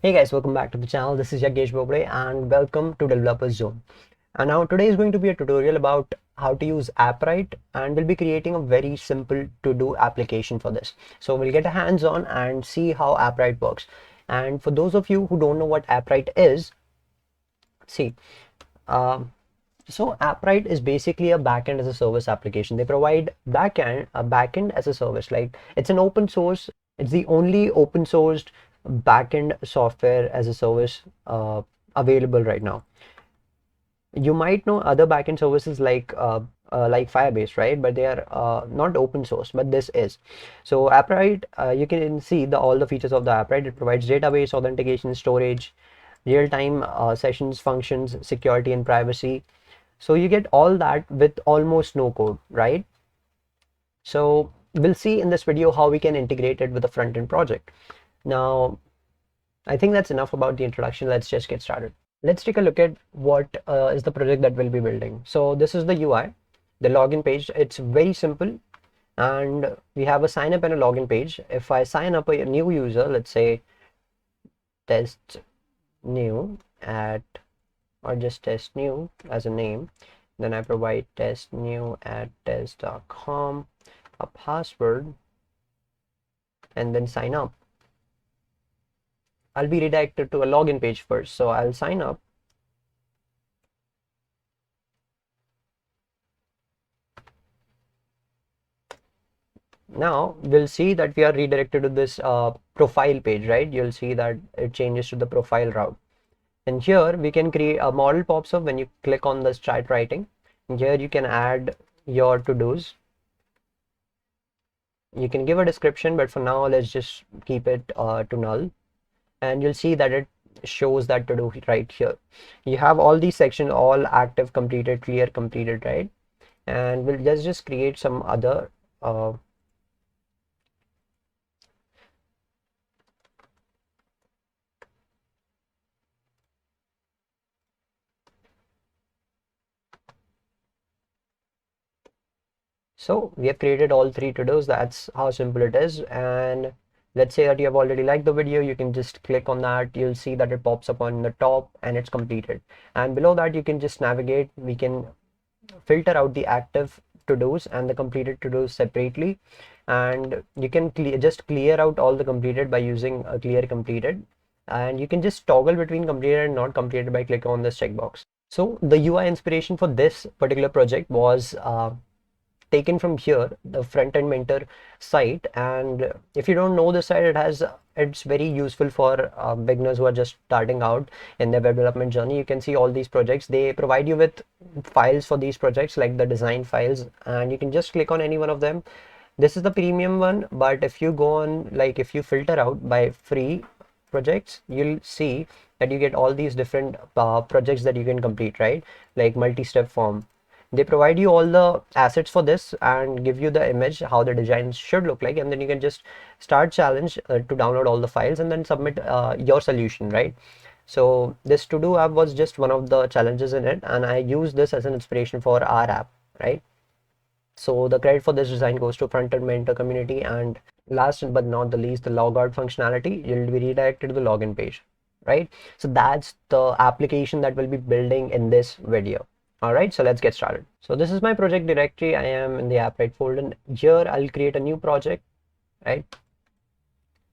Hey guys, welcome back to the channel. This is Bobde and welcome to Developers Zone. And now today is going to be a tutorial about how to use Appwrite, and we'll be creating a very simple to-do application for this. So we'll get a hands-on and see how Appwrite works. And for those of you who don't know what Appwrite is, see, um, so Appwrite is basically a backend as a service application. They provide a backend as a service. Like, it's an open source. It's the only open sourced backend software as a service available right now. You might know other backend services like Firebase, right? But they are not open source. But this is. So Appwrite, you can see all the features of the Appwrite. It provides database, authentication, storage, real-time sessions, functions, security, and privacy. So you get all that with almost no code, right? So we'll see in this video how we can integrate it with a front-end project. Now, I think that's enough about the introduction. Let's just get started. Let's take a look at what is the project that we'll be building. So this is the UI, the login page. It's very simple, and we have a sign up and a login page. If I sign up a new user, let's say test new at, or just test new as a name, then I provide test new at test.com, a password, and then sign up. I'll be redirected to a login page first, so I'll sign up. Now we'll see that we are redirected to this profile page, right? You'll see that it changes to the profile route. And here we can create a model pops up when you click on the start writing. And here you can add your to-dos. You can give a description, but for now let's just keep it to null. And you'll see that it shows that to do right here. You have all these sections, all active, completed, clear, completed, right? And let's just create some other so we have created all three to-dos. That's how simple it is. And let's say that you have already liked the video, you can just click on that. You'll see that it pops up on the top and it's completed. And below that, you can just navigate. We can filter out the active to-dos and the completed to-dos separately. And you can just clear out all the completed by using a clear completed. And you can just toggle between completed and not completed by clicking on this checkbox. So the UI inspiration for this particular project was taken from here, the front-end mentor site. And if you don't know the site, it's very useful for beginners who are just starting out in their web development journey. You can see all these projects. They provide you with files for these projects, like the design files, and you can just click on any one of them. This is the premium one, but if you go on, like if you filter out by free projects, you'll see that you get all these different projects that you can complete, right? Like multi-step form. They provide you all the assets for this and give you the image, how the design should look like, and then you can just start challenge to download all the files and then submit your solution, right? So this to-do app was just one of the challenges in it, and I use this as an inspiration for our app, right? So the credit for this design goes to front-end mentor community. And last but not the least, the logout functionality, you'll be redirected to the login page, right? So that's the application that we'll be building in this video. All right, so let's get started. So this is my project directory. I am in the Appwrite folder, and here I'll create a new project, right?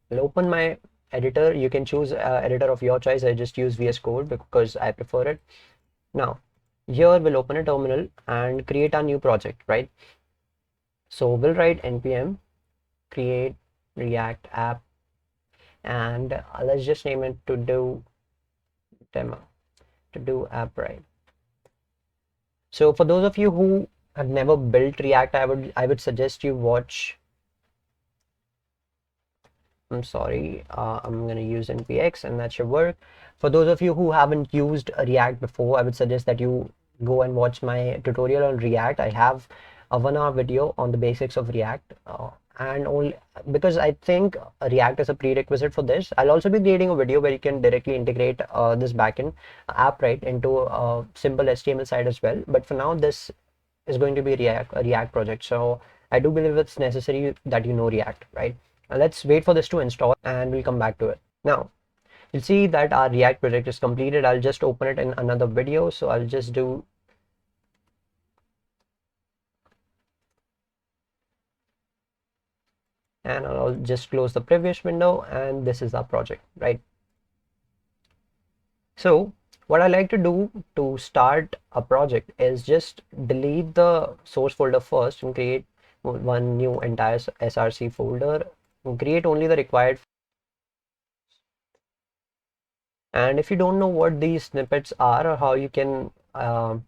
I'll open my editor. You can choose editor of your choice. I just use VS Code because I prefer it. Now, here we'll open a terminal and create a new project, right? So we'll write npm create react app, and let's just name it to do demo, to do Appwrite. So for those of you who have never built React, I would suggest you watch. I'm sorry, I'm going to use npx and that should work. For those of you who haven't used React before, I would suggest that you go and watch my tutorial on React. I have a 1-hour video on the basics of React, and only because I think React is a prerequisite for this. I'll also be creating a video where you can directly integrate this backend Appwrite into a simple HTML site as well. But for now, this is going to be a React project. So I do believe it's necessary that you know React, right? Let's wait for this to install and we'll come back to it. Now, You'll see that our React project is completed. I'll just open it in another video. So I'll just do and I'll just close the previous window, and this is our project, right? So what I like to do to start a project is just delete the source folder first and create one new entire src folder and create only the required. And if you don't know what these snippets are or how you can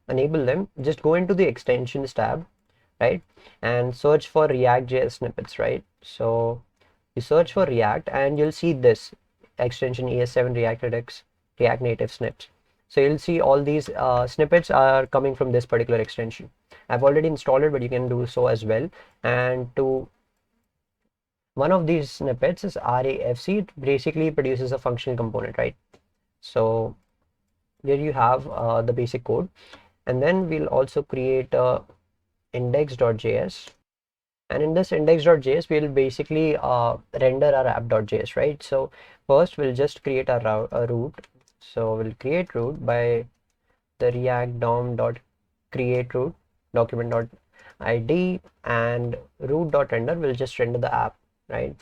enable them, just go into the extensions tab, right, and search for React.js snippets, right? So you search for React and you'll see this extension ES7 React Redux React Native snips. So you'll see all these snippets are coming from this particular extension. I've already installed it, but you can do so as well. And to one of these snippets is RAFC. It basically produces a functional component, right? So here you have the basic code, and then we'll also create a index.js. And in this index.js, we'll basically render our app.js, right? So first we'll just create a root. So we'll create root by the react dom.create root document.id, and root.render will just render the app, right?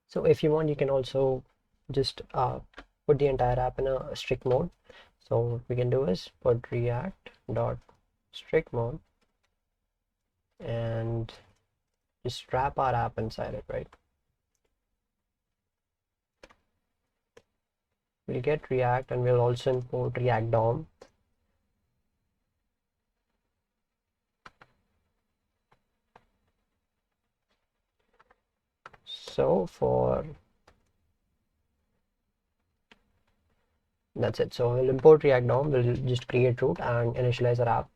So if you want, you can also just put the entire app in a strict mode. So what we can do is put react.strict mode and just wrap our app inside it, right? We'll get React and we'll also import React DOM. So that's it. So we'll import React DOM, we'll just create root and initialize our app.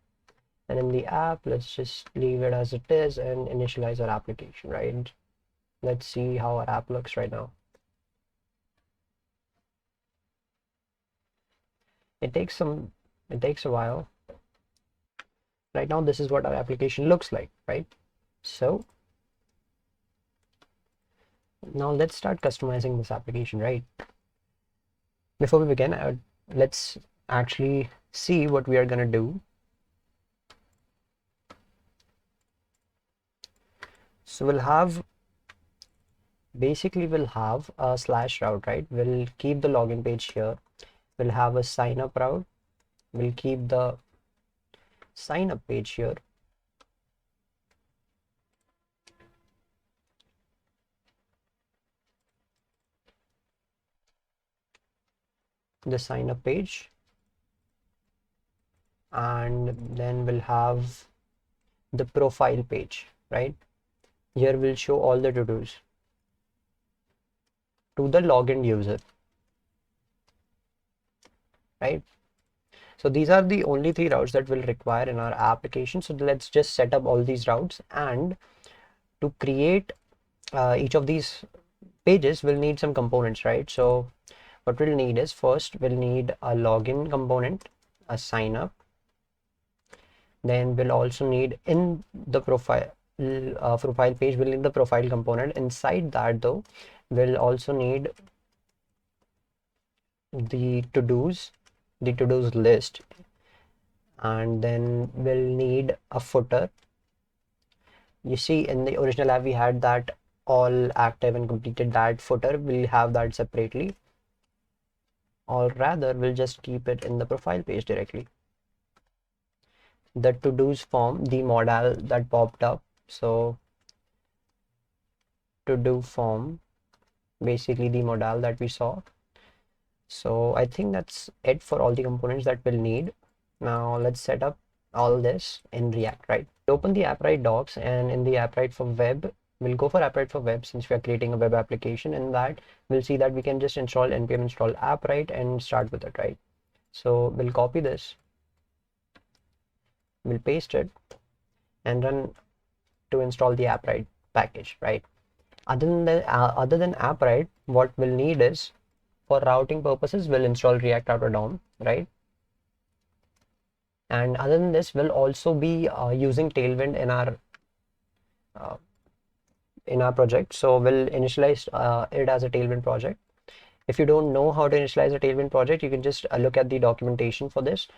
And in the app, let's just leave it as it is and initialize our application, right? Let's see how our app looks right now. It takes a while. Right now, this is what our application looks like, right? So now let's start customizing this application, right? Before we begin, let's actually see what we are going to do. So we'll have a slash route, right? We'll keep the login page here. We'll have a sign up route. We'll keep the sign up page here. The sign up page, and then we'll have the profile page, right? Here we'll show all the to-dos to the login user, right? So these are the only 3 routes that we'll require in our application. So let's just set up all these routes, and to create each of these pages we'll need some components, right? So what we'll need is, first we'll need a login component, a sign up, then we'll also need in the profile page, we'll need the profile component. Inside that though, we'll also need the to-dos list, and then we'll need a footer. You see, in the original app we had that all active and completed. That footer, we'll have that separately, or rather we'll just keep it in the profile page directly. The to-dos form, the modal that popped up, so to-do form, basically the modal that we saw. So I think that's it for all the components that we'll need. Now let's set up all this in React, right? Open the Appwrite Docs, and in the Appwrite for web, we'll go for Appwrite for web since we are creating a web application. In that, we'll see that we can just install npm install Appwrite and start with it, right? So we'll copy this, we'll paste it and run to install the Appwrite package, right? Other than Appwrite, what we'll need is, for routing purposes, we'll install React Router DOM, right? And other than this, we'll also be using Tailwind in our project. So we'll initialize it as a Tailwind project, If you don't know how to initialize a Tailwind project, you can just look at the documentation for this.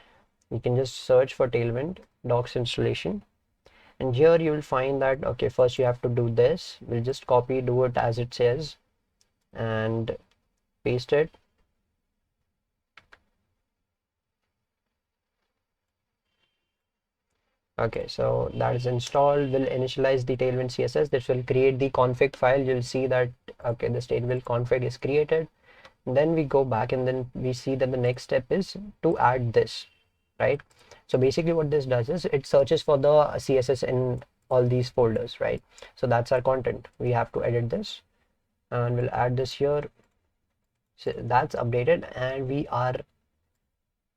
You can just search for Tailwind docs installation, and here you will find that, okay, first you have to do this. We'll just copy, do it as it says, and paste it. Okay, so that is installed. We'll initialize the Tailwind CSS. This will create the config file. You'll see that, okay, this Tailwind config is created. Then we go back and then we see that the next step is to add this, right? So basically what this does is it searches for the CSS in all these folders, right? So that's our content. We have to edit this and we'll add this here. So that's updated and we are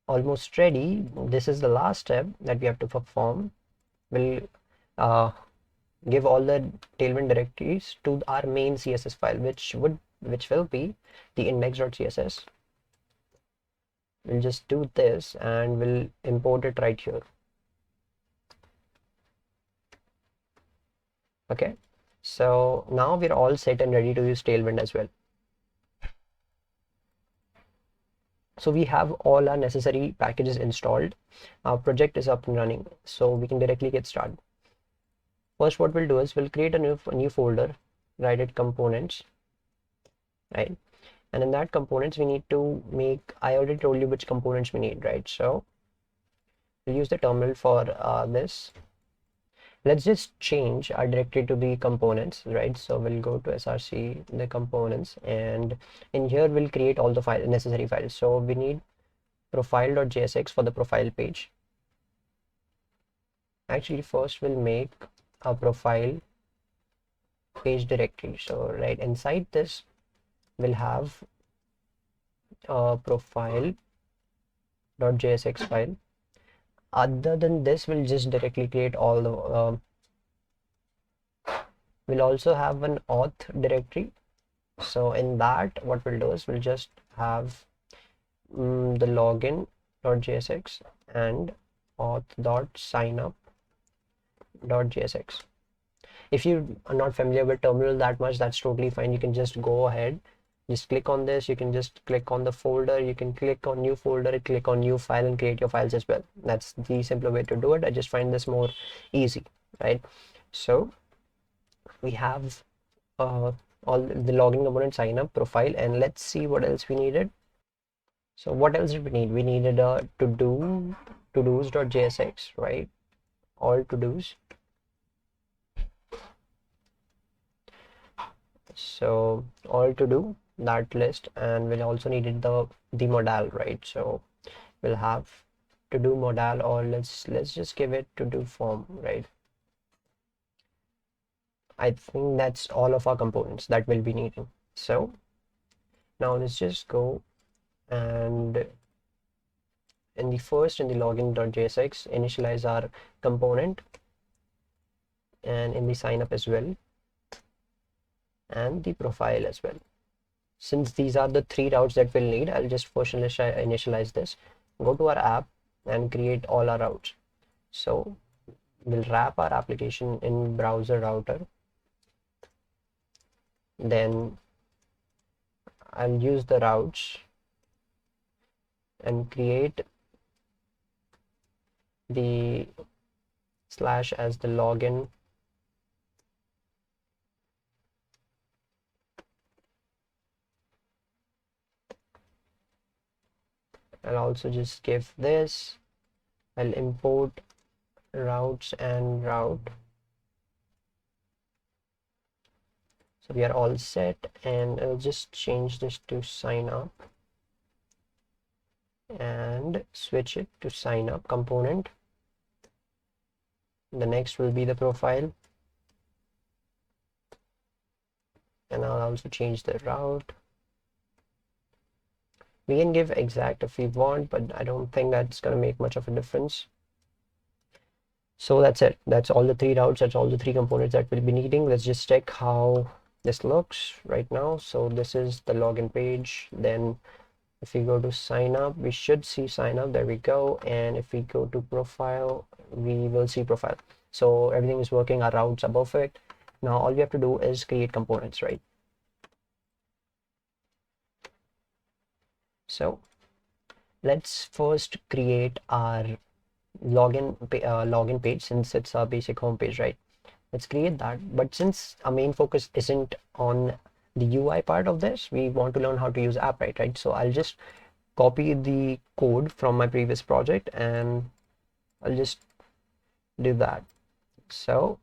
almost ready. This is the last step that we have to perform. We'll give all the Tailwind directories to our main CSS file, which will be the index.css. We'll just do this and we'll import it right here. Okay, so now we're all set and ready to use Tailwind as well. So we have all our necessary packages installed. Our project is up and running, so we can directly get started. First, what we'll do is we'll create a new folder, write it components, right? And in that components, we need to make, I already told you which components we need, right? So we'll use the terminal for this. Let's just change our directory to the components, right? So we'll go to src, the components, and in here we'll create all the necessary files. So we need profile.jsx for the profile page. Actually, first we'll make a profile page directory. So right inside this, we'll have a profile.jsx file. Other than this, we'll just directly create all the we'll also have an auth directory. So in that, what we'll do is we'll just have the login.jsx and auth.signup.jsx. If you are not familiar with terminal that much, that's totally fine. You can just go ahead, just click on this. You can just click on the folder. You can click on new folder, click on new file and create your files as well. That's the simpler way to do it. I just find this more easy, right? So we have all the login component, sign up, profile, and let's see what else we needed. So what else did we need? We needed a todos.jsx, right? All to-dos. So all to do that list, and we'll also needed the modal, right? So we'll have to do modal, or let's just give it to do form, right? I think that's all of our components that we'll be needing. So now let's just go and in the login.jsx initialize our component, and in the sign up as well, and the profile as well. Since these are the three routes that we'll need, I'll just first initialize this. Go to our app and create all our routes. So we'll wrap our application in browser router. Then I'll use the routes and create the slash as the login. I'll also just give this. I'll import routes and route. So we are all set, and I'll just change this to sign up and switch it to sign up component. The next will be the profile, and I'll also change the route. We can give exact if we want, but I don't think that's going to make much of a difference. So that's it. That's all the three routes. That's all the three components that we'll be needing. Let's just check how this looks right now. So this is the login page. Then if we go to sign up, we should see sign up. There we go. And if we go to profile, we will see profile. So everything is working. Our routes are perfect. Now all we have to do is create components, right? So let's first create our login page, since it's our basic home page, right? Let's create that. But since our main focus isn't on the UI part of this, we want to learn how to use Appwrite, right? So I'll just copy the code from my previous project and I'll just do that. So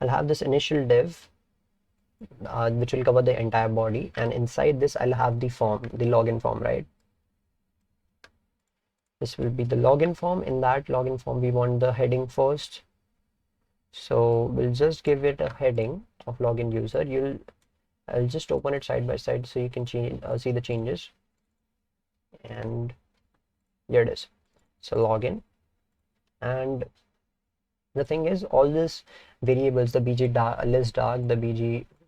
I'll have this initial div which will cover the entire body, and inside this I'll have the form, the login form, right? This will be the login form. In that login form we want the heading first, so we'll just give it a heading of login user. I'll just open it side by side so you can see the changes, and there it is. So login, and the thing is, all this variables, the bg list dark,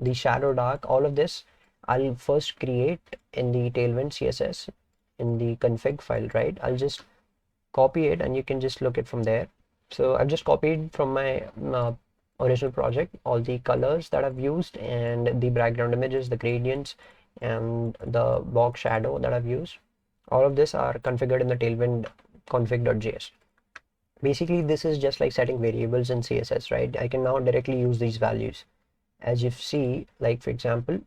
the shadow dark, all of this I'll first create in the tailwind css in the config file, right? I'll just copy it and you can just look it from there. So I've just copied from my original project all the colors that I've used and the background images, the gradients, and the box shadow that I've used. All of this are configured in the tailwind config.js. Basically, this is just like setting variables in CSS, right? I can now directly use these values. As you see, like for example,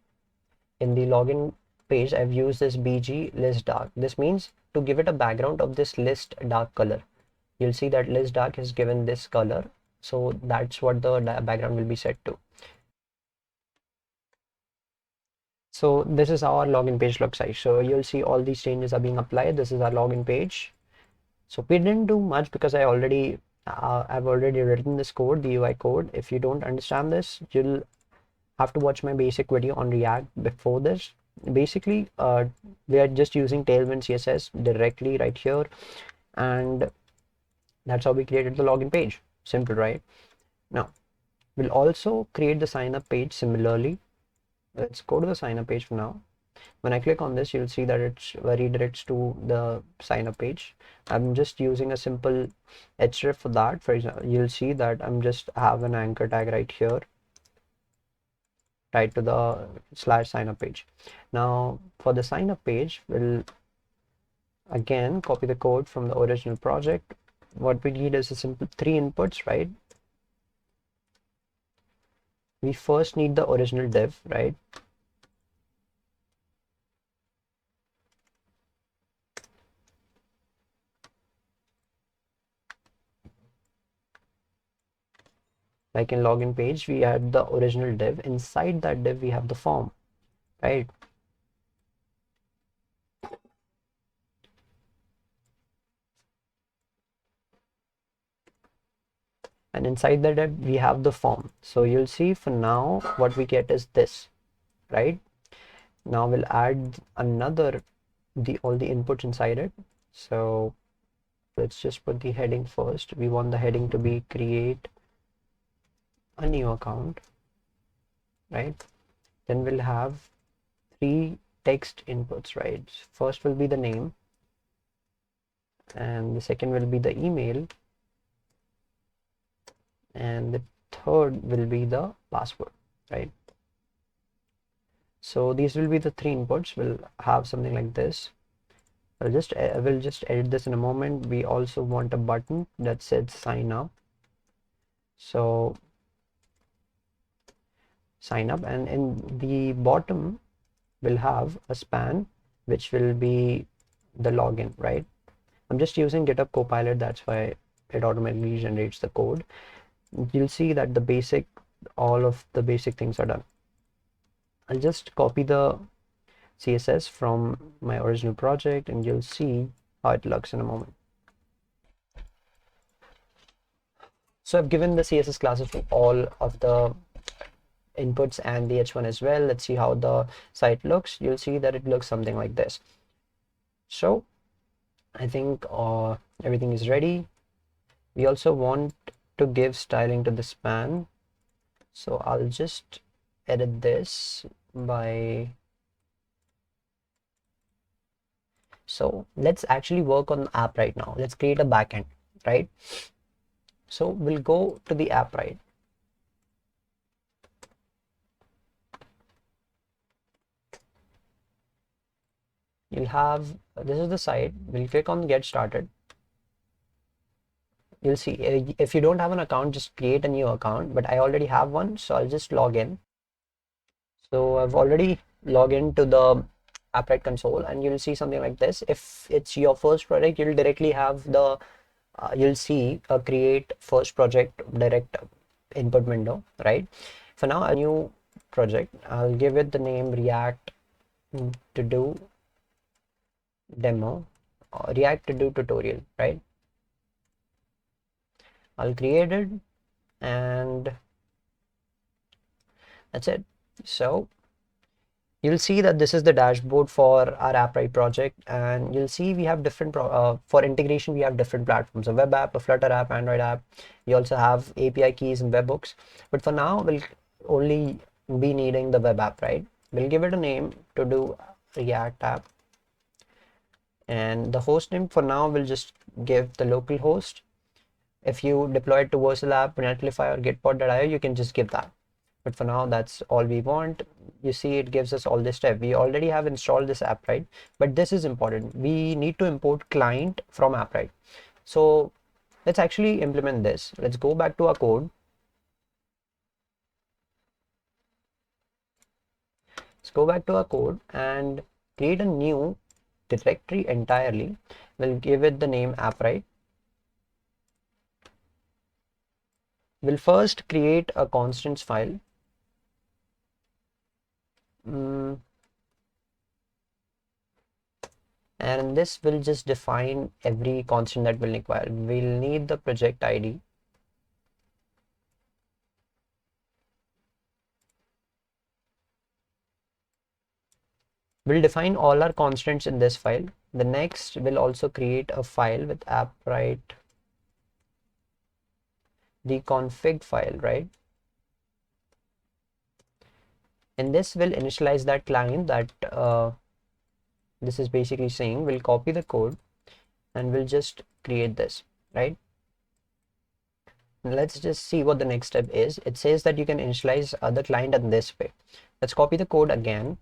in the login page, I've used this bg list dark. This means to give it a background of this list dark color. You'll see that list dark is given this color. So that's what the background will be set to. So this is how our login page looks like. So you'll see all these changes are being applied. This is our login page. So we didn't do much because I've already written this code, the UI code. If you don't understand this, you'll have to watch my basic video on React before this. Basically, we are just using Tailwind CSS directly right here, and that's how we created the login page. Simple, right? Now, we'll also create the sign up page similarly. Let's go to the sign up page for now. When I click on this, you'll see that it redirects to the sign up page. I'm just using a simple href for that. For example, you'll see that I'm just have an anchor tag right here, right to the slash sign up page. Now for the sign up page, we'll again copy the code from the original project. What we need is a simple 3 inputs, right? We first need the original div, right? Like in login page, we had the original div. Inside that div, we have the form, right? And inside the div, we have the form. So you'll see for now, what we get is this, right? Now we'll add another, all the inputs inside it. So let's just put the heading first. We want the heading to be create a new account, right? Then we'll have 3 text inputs, right? First will be the name, and the second will be the email, and the third will be the password, right? So these will be the 3 inputs. We'll have something like this. I will just edit this in a moment. We also want a button that says sign up. So sign up, and in the bottom we'll have a span which will be the login, right? I'm just using GitHub Copilot, that's why it automatically generates the code. You'll see that all of the basic things are done. I'll just copy the CSS from my original project and you'll see how it looks in a moment. So I've given the CSS classes for all of the inputs and the h1 as well. Let's see how the site looks. You'll see that it looks something like this. So I think everything is ready. We also want to give styling to the span. So I'll just edit this by. So let's actually work on the app right now. Let's create a backend, right? So we'll go to the Appwrite. you'll have, this is the site. We'll click on get started. You'll see if you don't have an account, just create a new account, but I already have one, so I'll just log in. So I've already logged into the Appwrite console, and you'll see something like this. If it's your first project, you'll directly have the you'll see a create first project direct input window, right? For now, a new project, I'll give it the name React to do demo or React to do tutorial, right? I'll create it, and that's it. So you'll see that this is the dashboard for our Appwrite project, and you'll see we have different for integration. We have different platforms: a web app, a Flutter app, Android app. We also have API keys and webhooks. But for now, we'll only be needing the web app, right? We'll give it a name to do React app, and the host name for now we'll just give the local host. If you deploy it to Versal app, Netlify, or Gitpod.io, you can just give that. But for now, that's all we want. You see, it gives us all this stuff. We already have installed this app, right? But this is important. We need to import client from Appwrite. So let's actually implement this. Let's go back to our code. Let's go back to our code and create a new directory entirely. We'll give it the name Appwrite. We'll first create a constants file. And this will just define every constant that we'll require. We'll need the project ID. We'll define all our constants in this file. The next will also create a file with Appwrite, the config file, right? And this will initialize that client that this is basically saying. We'll copy the code and we'll just create this, right? Let's just see what the next step is. It says that you can initialize the client in this way. Let's copy the code again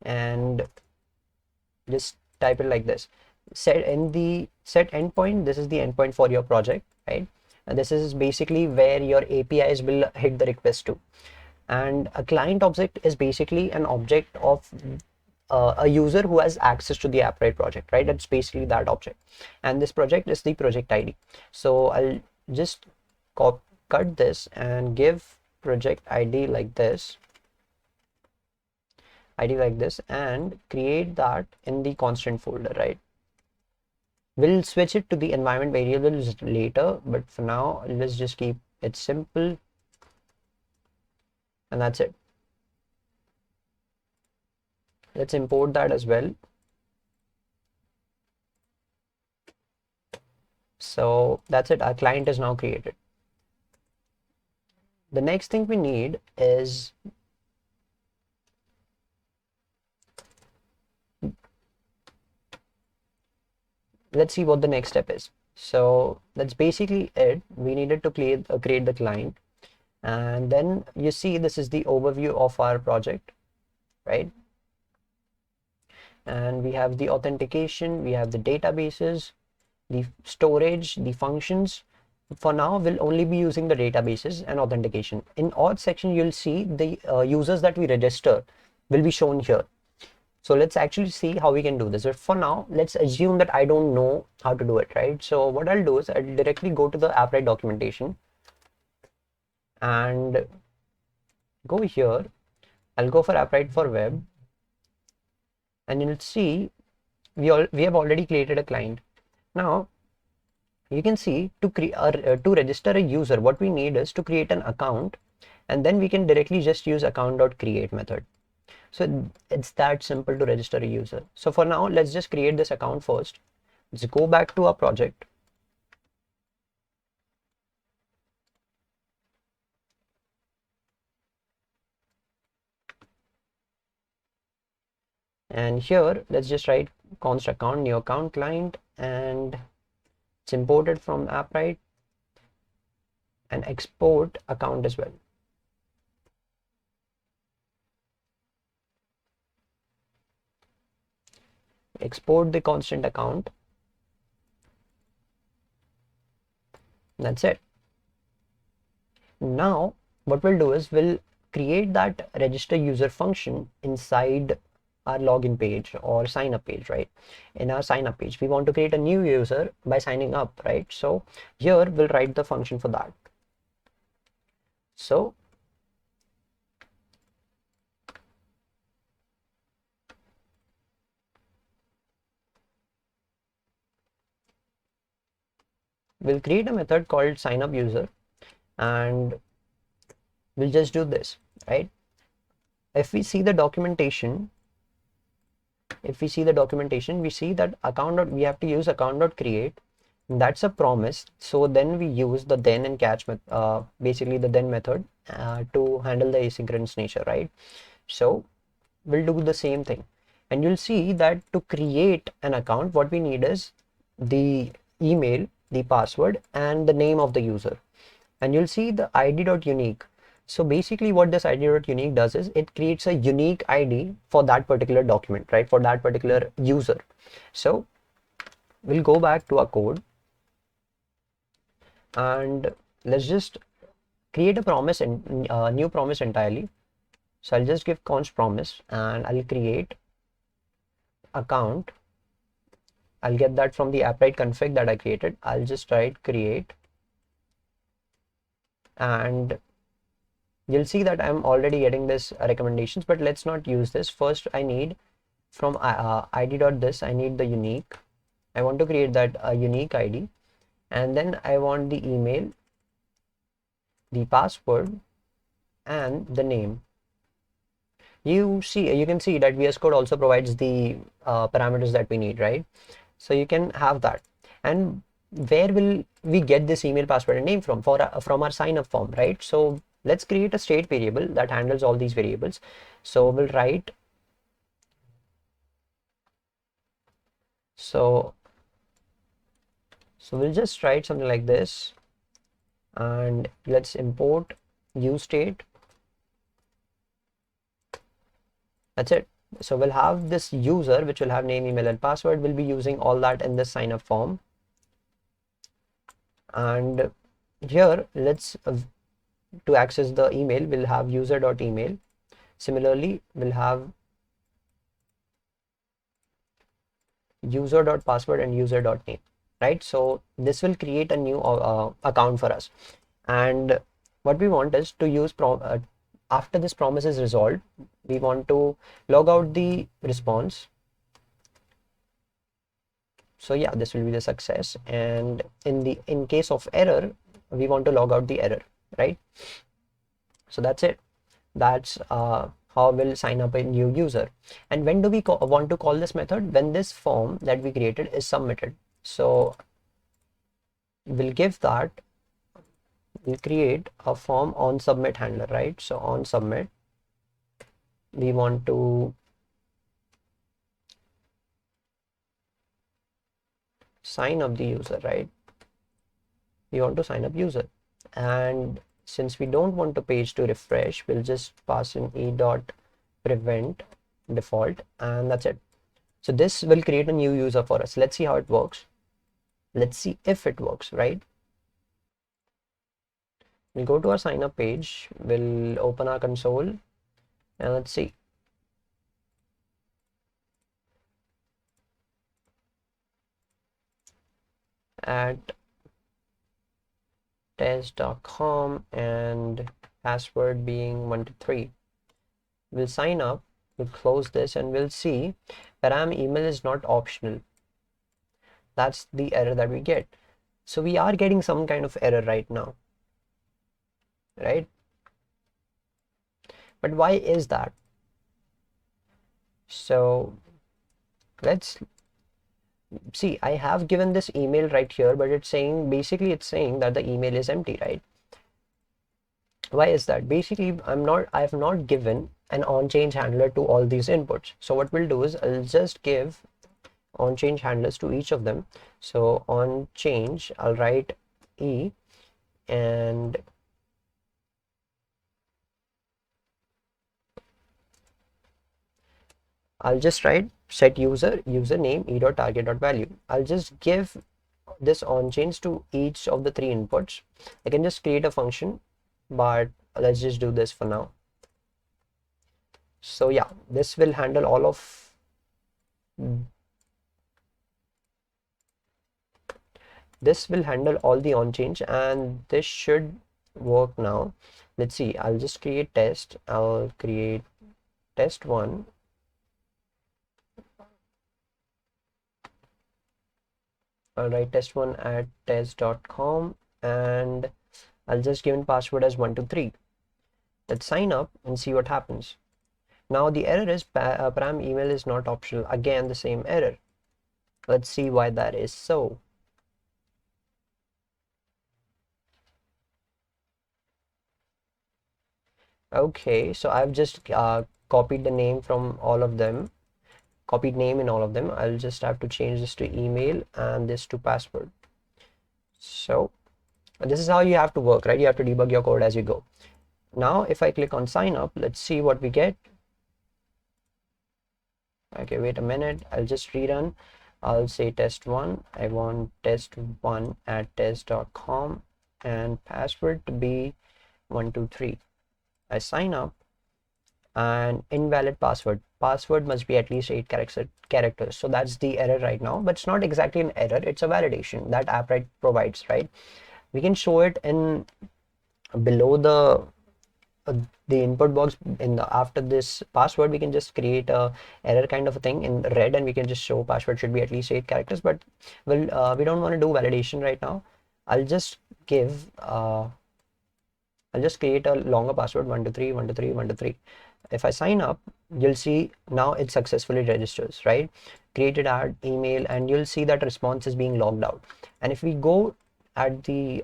and just type it like this. Set endpoint, this is the endpoint for your project, right? And this is basically where your APIs will hit the request to. And a client object is basically an object of a user who has access to the Appwrite project, right? That's basically that object. And this project is the project ID. So I'll just cut this and give project ID like this, and create that in the constant folder, right? We'll switch it to the environment variables later, but for now, let's just keep it simple. And that's it. Let's import that as well. So that's it. Our client is now created. The next thing we need is let's see what the next step is. So that's basically it. We needed to create the client, and then you see this is the overview of our project, right? And we have the authentication, we have the databases, the storage, the functions. For now, we'll only be using the databases and authentication. In auth section, you'll see the users that we register will be shown here. So let's actually see how we can do this. But for now, let's assume that I don't know how to do it, right? So what I'll do is I'll directly go to the Appwrite documentation and go here. I'll go for Appwrite for web, and you'll see we have already created a client. Now you can see to register a user, what we need is to create an account, and then we can directly just use account.create method. So it's that simple to register a user. So for now, let's just create this account first. Let's go back to our project. And here, let's just write const account, new account client, and it's imported from Appwrite, and export account as well. export the constant account. That's it. Now what we'll do is we'll create that register user function inside our login page or sign up page, right? In our sign up page, we want to create a new user by signing up, right? So here we'll write the function for that. So we'll create a method called sign up user, and we'll just do this, right? If we see the documentation, we see that we have to use account.create. That's a promise. So then we use the then and catch basically the then method to handle the asynchronous nature, right? So we'll do the same thing, and you'll see that to create an account, what we need is the email, the password, and the name of the user. And you'll see the id.unique. So basically what this id.unique does is it creates a unique ID for that particular document, right? For that particular user. So we'll go back to our code and let's just create a promise and new promise entirely. So I'll just give const promise and I'll create account. I'll get that from the Appwrite config that I created. I'll just write create, and you'll see that I'm already getting this recommendations, but let's not use this. First I need from id.this, I need the unique. I want to create that unique ID, and then I want the email, the password, and the name. You can see that VS Code also provides the parameters that we need, right? So you can have that. And where will we get this email, password, and name from? From our sign up form, right? So let's create a state variable that handles all these variables. So we'll write, so we'll just write something like this, and let's import useState. That's it. So we'll have this user which will have name, email, and password. We'll be using all that in this sign up form. And here let's to access the email, we'll have user.email. Similarly, we'll have user.password and user.name, right? So this will create a new account for us. And what we want is to use after this promise is resolved, we want to log out the response. So yeah, this will be the success, and in case of error, we want to log out the error, right? So that's it. That's how we'll sign up a new user. And when do we want to call this method? When this form that we created is submitted. So we'll give that, we'll create a form on submit handler, right? So on submit, we want to sign up the user, right? We want to sign up user, and since we don't want the page to refresh, we'll just pass in e.prevent default, and that's it. So this will create a new user for us. Let's see how it works. Let's see if it works, right? We'll go to our sign up page, we'll open our console, and let's see. At test.com and password being 123. We'll sign up, we'll close this, and we'll see param email is not optional. That's the error that we get. So we are getting some kind of error right now, right? But why is that? So let's see. I have given this email right here, but it's saying, basically it's saying that the email is empty, right? Why is that? Basically I have not given an on change handler to all these inputs. So what we'll do is I'll just give on change handlers to each of them. So on change, I'll write e, and I'll just write set username e.target.value. I'll just give this on change to each of the three inputs. I can just create a function, but let's just do this for now. So yeah, this will handle all of the on change, and this should work now. Let's see. I'll just create test. I'll create test one. I'll write test one at test.com, and I'll just give in password as 123. Let's sign up and see what happens. Now the error is param email is not optional. Again, the same error. Let's see why that is so. Okay, so I've just copied the name from all of them, copied name in all of them. I'll just have to change this to email and this to password. So this is how you have to work, right? You have to debug your code as you go. Now, if I click on sign up, let's see what we get. Okay, wait a minute. I'll just rerun. I'll say test one. I want test one at test.com and password to be 123. I sign up, and invalid password. Password must be at least 8 characters. So that's the error right now, but it's not exactly an error. It's a validation that Appwrite provides, right? We can show it in below the input box in the after this password. We can just create a error kind of a thing in red, and we can just show password should be at least 8 characters. But well, we don't want to do validation right now. I'll just give I'll just create a longer password 123 123 123. If I sign up, you'll see now it successfully registers, right? Created ad email, and you'll see that response is being logged out. And if we go at the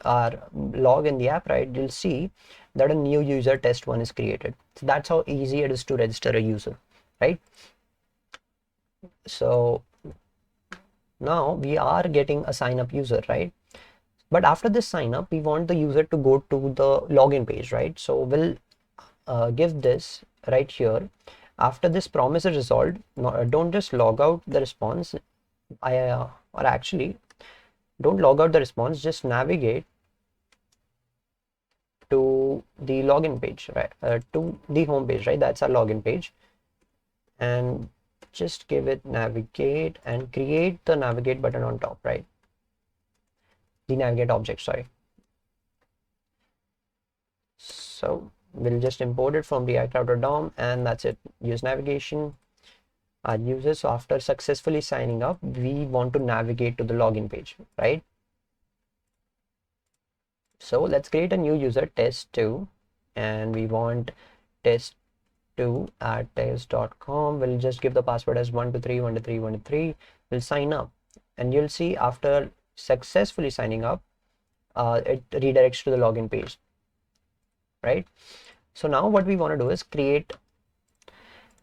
log in the app, right, you'll see that a new user test one is created. So that's how easy it is to register a user, right? So now we are getting a sign up user, right? But after this sign up, we want the user to go to the login page, right? So we'll give this right here. After this promise is resolved, don't just log out the response. Or actually, don't log out the response. Just navigate to the login page, right? To the home page, right? That's our login page. And just give it navigate and create the navigate button on top, right? The navigate object, sorry. So we'll just import it from React Router DOM, and that's it. Use navigation. Our users, so after successfully signing up, we want to navigate to the login page, right? So let's create a new user, test2, and we want test2 at test.com. We'll just give the password as 123 123 123. We'll sign up, and you'll see after successfully signing up, it redirects to the login page, right? So now what we want to do is create.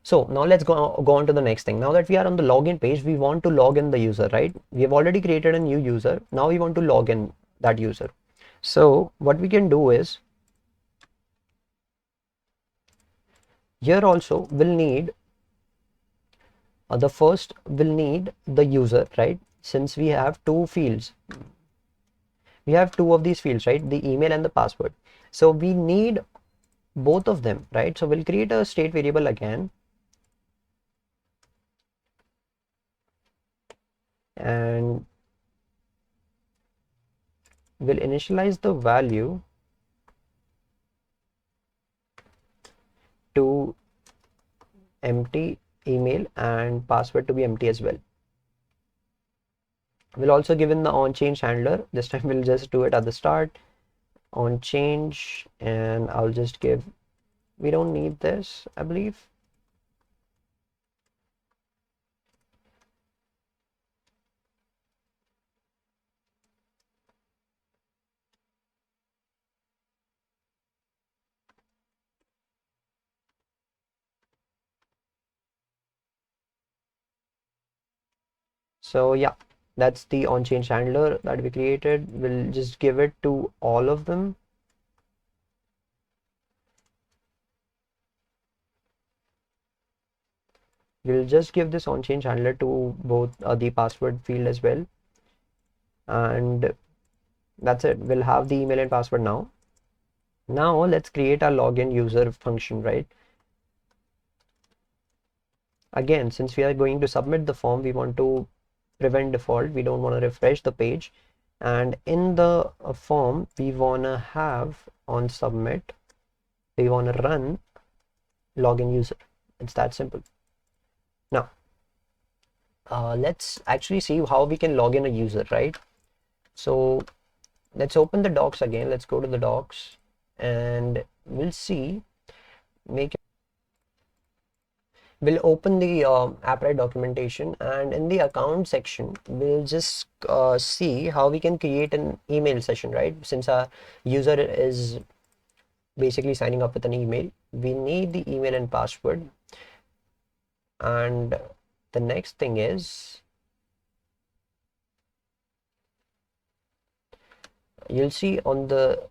So now let's go on to the next thing. Now that we are on the login page, we want to log in the user, right? We have already created a new user. Now we want to log in that user. So what we can do is, here also we'll need the first we'll need the user, right? Since we have two fields, we have two of these fields, right? The email and the password. So we need both of them, right? So we'll create a state variable again, and we'll initialize the value to empty email and password to be empty as well. We'll also give in the on change handler. This time we'll just do it at the start, on change, and I'll just give, we don't need this, I believe. So yeah, that's the on change handler that we created. We'll just give it to all of them. We'll just give this on change handler to both the password field as well, and that's it. We'll have the email and password now. Now let's create our login user function, right? Again, since we are going to submit the form, we want to prevent default. We don't want to refresh the page. And in the form, we want to have on submit, we want to run login user. It's that simple. Now, let's actually see how we can log in a user, right? So let's open the docs again. Let's go to the docs and we'll see, we'll open the Appwrite documentation, and in the account section, we'll just see how we can create an email session, right? Since our user is basically signing up with an email, we need the email and password. And the next thing is, you'll see on the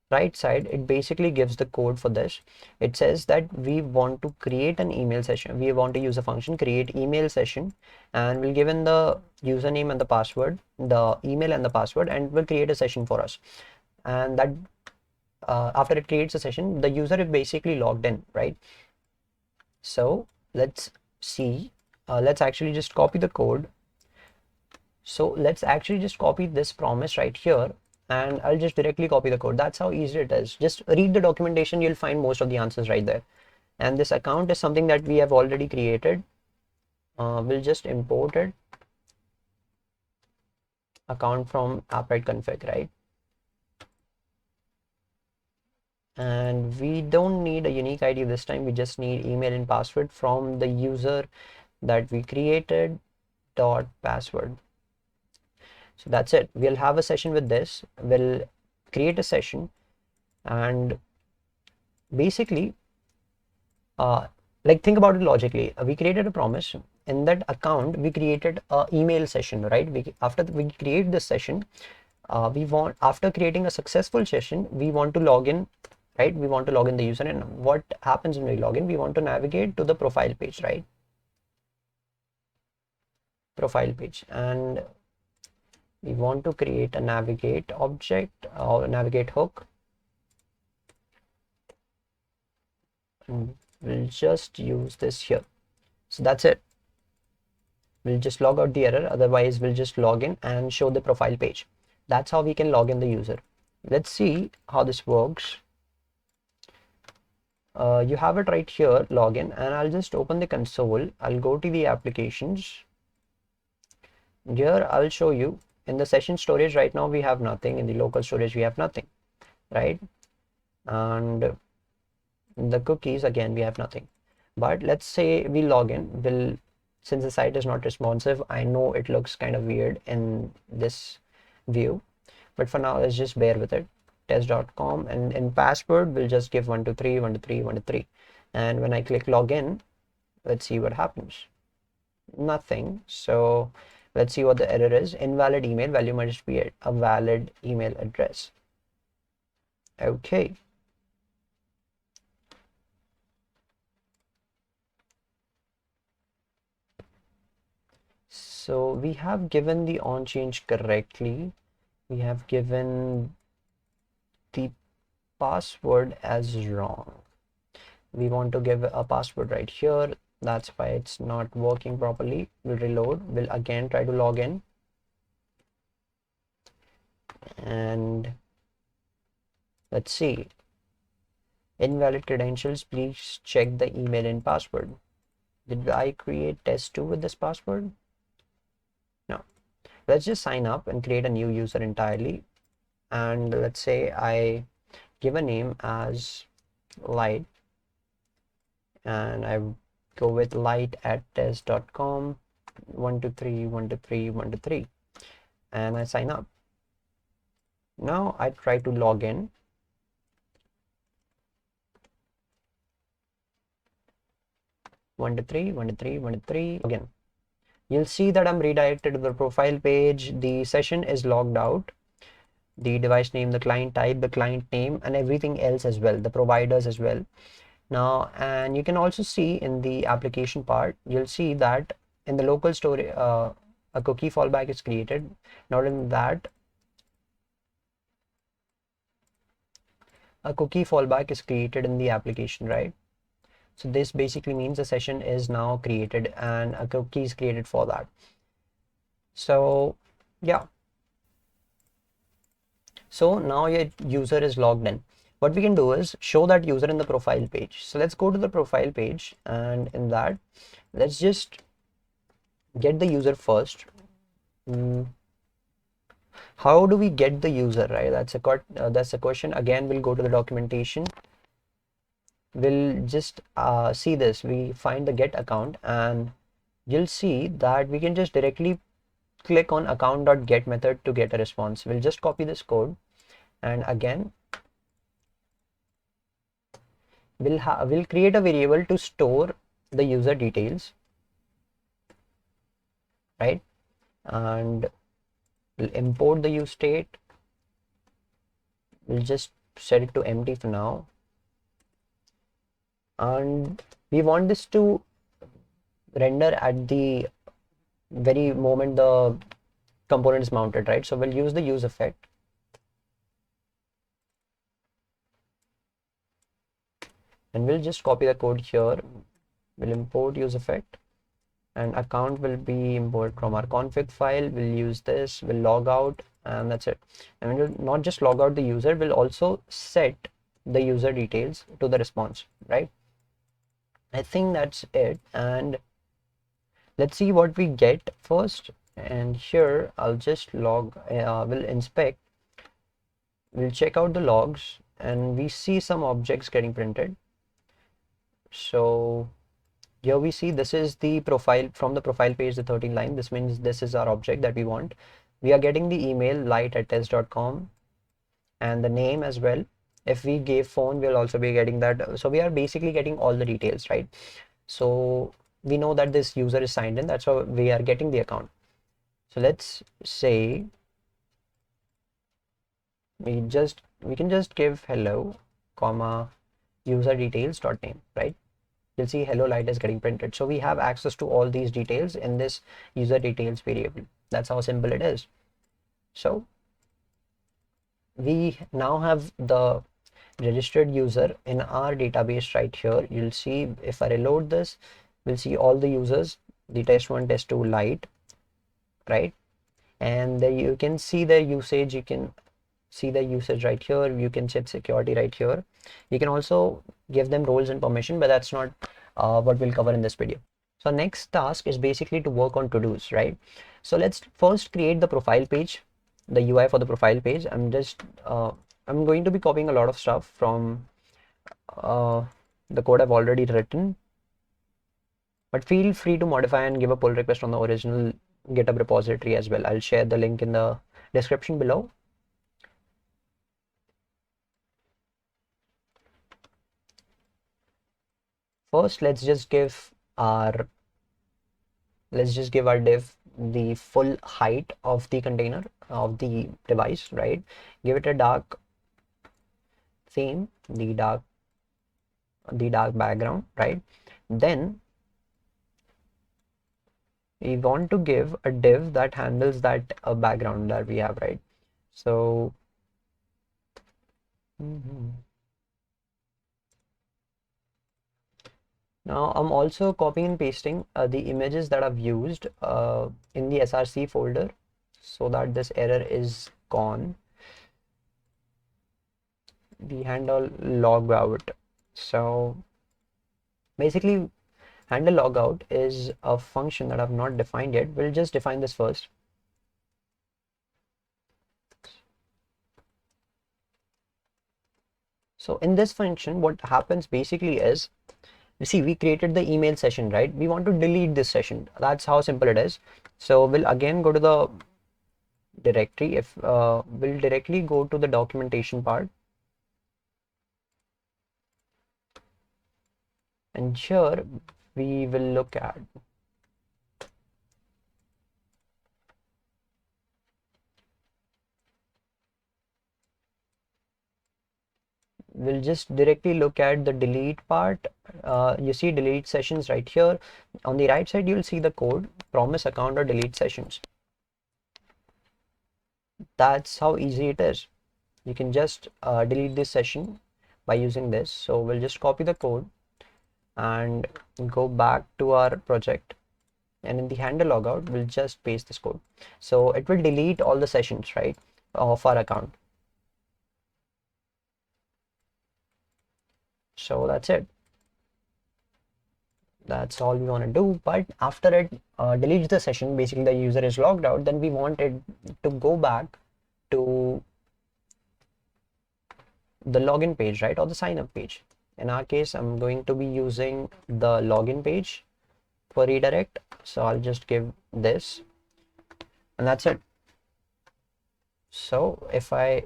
right side, it basically gives the code for this. It says that we want to create an email session. We want to use a function create email session, and we'll give in the username and the password, the email and the password, and we'll create a session for us. And that after it creates a session, the user is basically logged in, right? So let's see. Let's actually just copy the code. So let's actually just copy this promise right here, and I'll just directly copy the code. That's how easy it is. Just read the documentation, you'll find most of the answers right there. And this account is something that we have already created. We'll just import it, account from Appwrite config, right? And we don't need a unique ID this time. We just need email and password from the user that we created dot password. So that's it. We'll have a session with this. We'll create a session, and basically, like think about it logically. We created a promise. In that account, we created a email session, right? After we create this session, after creating a successful session, we want to log in, right? We want to log in the user, and what happens when we log in? We want to navigate to the profile page, right? Profile page, and we want to create a navigate object or navigate hook. And we'll just use this here. So that's it. We'll just log out the error. Otherwise, we'll just log in and show the profile page. That's how we can log in the user. Let's see how this works. You have it right here, login, and I'll just open the console. I'll go to the applications. Here, I'll show you. In the session storage right now, we have nothing. In the local storage, we have nothing, right? And in the cookies, again, we have nothing. But let's say we log in. Since the site is not responsive, I know it looks kind of weird in this view, but for now, let's just bear with it. Test.com, and in password, we'll just give 123, 123, 123. And when I click login, let's see what happens. Nothing. So let's see what the error is. Invalid email, value must be a valid email address. Okay. So we have given the on change correctly. We have given the password as wrong. We want to give a password right here. That's why it's not working properly. We'll reload. We'll again try to log in. And let's see. Invalid credentials. Please check the email and password. Did I create test2 with this password? No. Let's just sign up and create a new user entirely. And let's say I give a name as light, and I go with light@test.com, 123, 123, 123, and I sign up. Now I try to log in. One to three, 123, 123 again. You'll see that I'm redirected to the profile page. The session is logged out. The device name, the client type, the client name, and everything else as well, the providers as well. Now, and you can also see in the application part, you'll see that in the local store, a cookie fallback is created. Not only that, a cookie fallback is created in the application, right? So this basically means a session is now created and a cookie is created for that. So yeah, so now your user is logged in. What we can do is show that user in the profile page. So let's go to the profile page, and in that, let's just get the user first. How do we get the user, right? That's a question. Again, we'll go to the documentation. We'll just see this. We find the get account, and you'll see that we can just directly click on account.get method to get a response. We'll just copy this code, and again, we'll create a variable to store the user details, right? And we'll import the use state. We'll just set it to empty for now, and we want this to render at the very moment the component is mounted, right? So we'll use the use effect, and we'll just copy the code here. We'll import use effect, and account will be imported from our config file. We'll use this, we'll log out, and that's it. And we'll not just log out the user, we'll also set the user details to the response, right? I think that's it, and let's see what we get first. And here I'll just we'll inspect, we'll check out the logs, and we see some objects getting printed. So here we see this is the profile from the profile page, the 13 line. This means this is our object that we want. We are getting the email light@test.com and the name as well. If we gave phone, we'll also be getting that. So we are basically getting all the details, right? So we know that this user is signed in. That's how we are getting the account. So let's say we can just give hello, comma, user details dot name, right? You'll see hello light is getting printed. So we have access to all these details in this user details variable. That's how simple it is. So we now have the registered user in our database right here. You'll see if I reload this, we'll see all the users, the test1, test2 light, right? And there you can see their usage. You can see the usage right here. You can set security right here. You can also give them roles and permission, but that's not what we'll cover in this video. So next task is basically to work on to-dos, right? So let's first create the profile page, the UI for the profile page. I'm going to be copying a lot of stuff from the code I've already written, but feel free to modify and give a pull request on the original GitHub repository as well. I'll share the link in the description below. First, let's just give our div the full height of the container of the device, right? Give it a dark theme, the dark background, right? Then we want to give a div that handles that background that we have, right? So now I'm also copying and pasting the images that I've used in the src folder so that this error is gone. We handle logout. So basically, handle logout is a function that I've not defined yet. We'll just define this first. So in this function, what happens basically is, you see, we created the email session, right? We want to delete this session. That's how simple it is. So we'll again go to the directory. If we'll directly go to the documentation part, and here we will look at we'll just directly look at the delete part. You see delete sessions right here. On the right side, you'll see the code, promise account or delete sessions. That's how easy it is. You can just delete this session by using this. So we'll just copy the code and go back to our project. And in the handle logout, we'll just paste this code. So it will delete all the sessions, right, of our account. So that's it. That's all we want to do. But after it deletes the session, basically the user is logged out, then we want it to go back to the login page, right, or the sign up page. In our case, I'm going to be using the login page for redirect. So I'll just give this, and that's it. So if I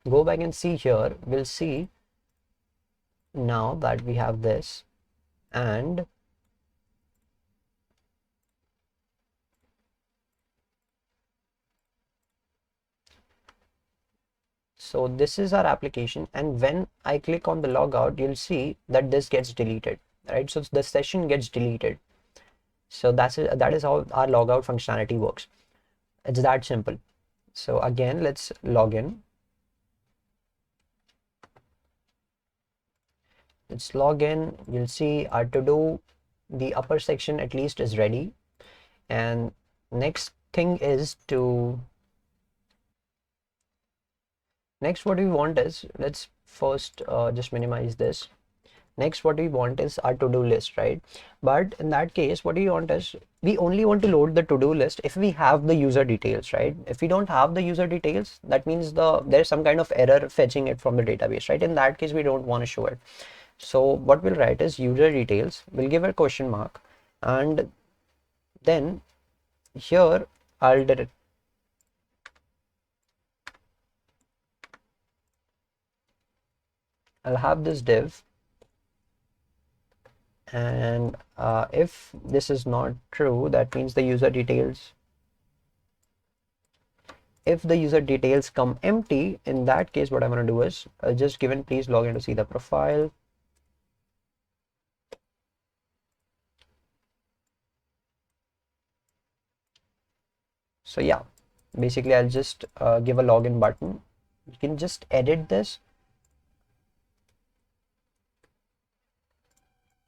go back and see here, we'll see now that we have this, and so this is our application. And when I click on the logout, you'll see that this gets deleted, right? So the session gets deleted. So that is how our logout functionality works. It's that simple. So again, let's log in. Let's log in. You'll see our to-do, the upper section at least is ready. And next thing is next what we want is, let's first just minimize this. Next, what we want is our to-do list, right? But in that case, what we want is, we only want to load the to-do list if we have the user details, right? If we don't have the user details, that means there's some kind of error fetching it from the database, right? In that case, we don't want to show it. So what we'll write is user details. We'll give a question mark, and then here I'll have this div. And if this is not true, that means the user details, if the user details come empty, in that case, what I'm going to do is I'll just given please log in to see the profile. So yeah, basically I'll just give a login button. You can just edit this.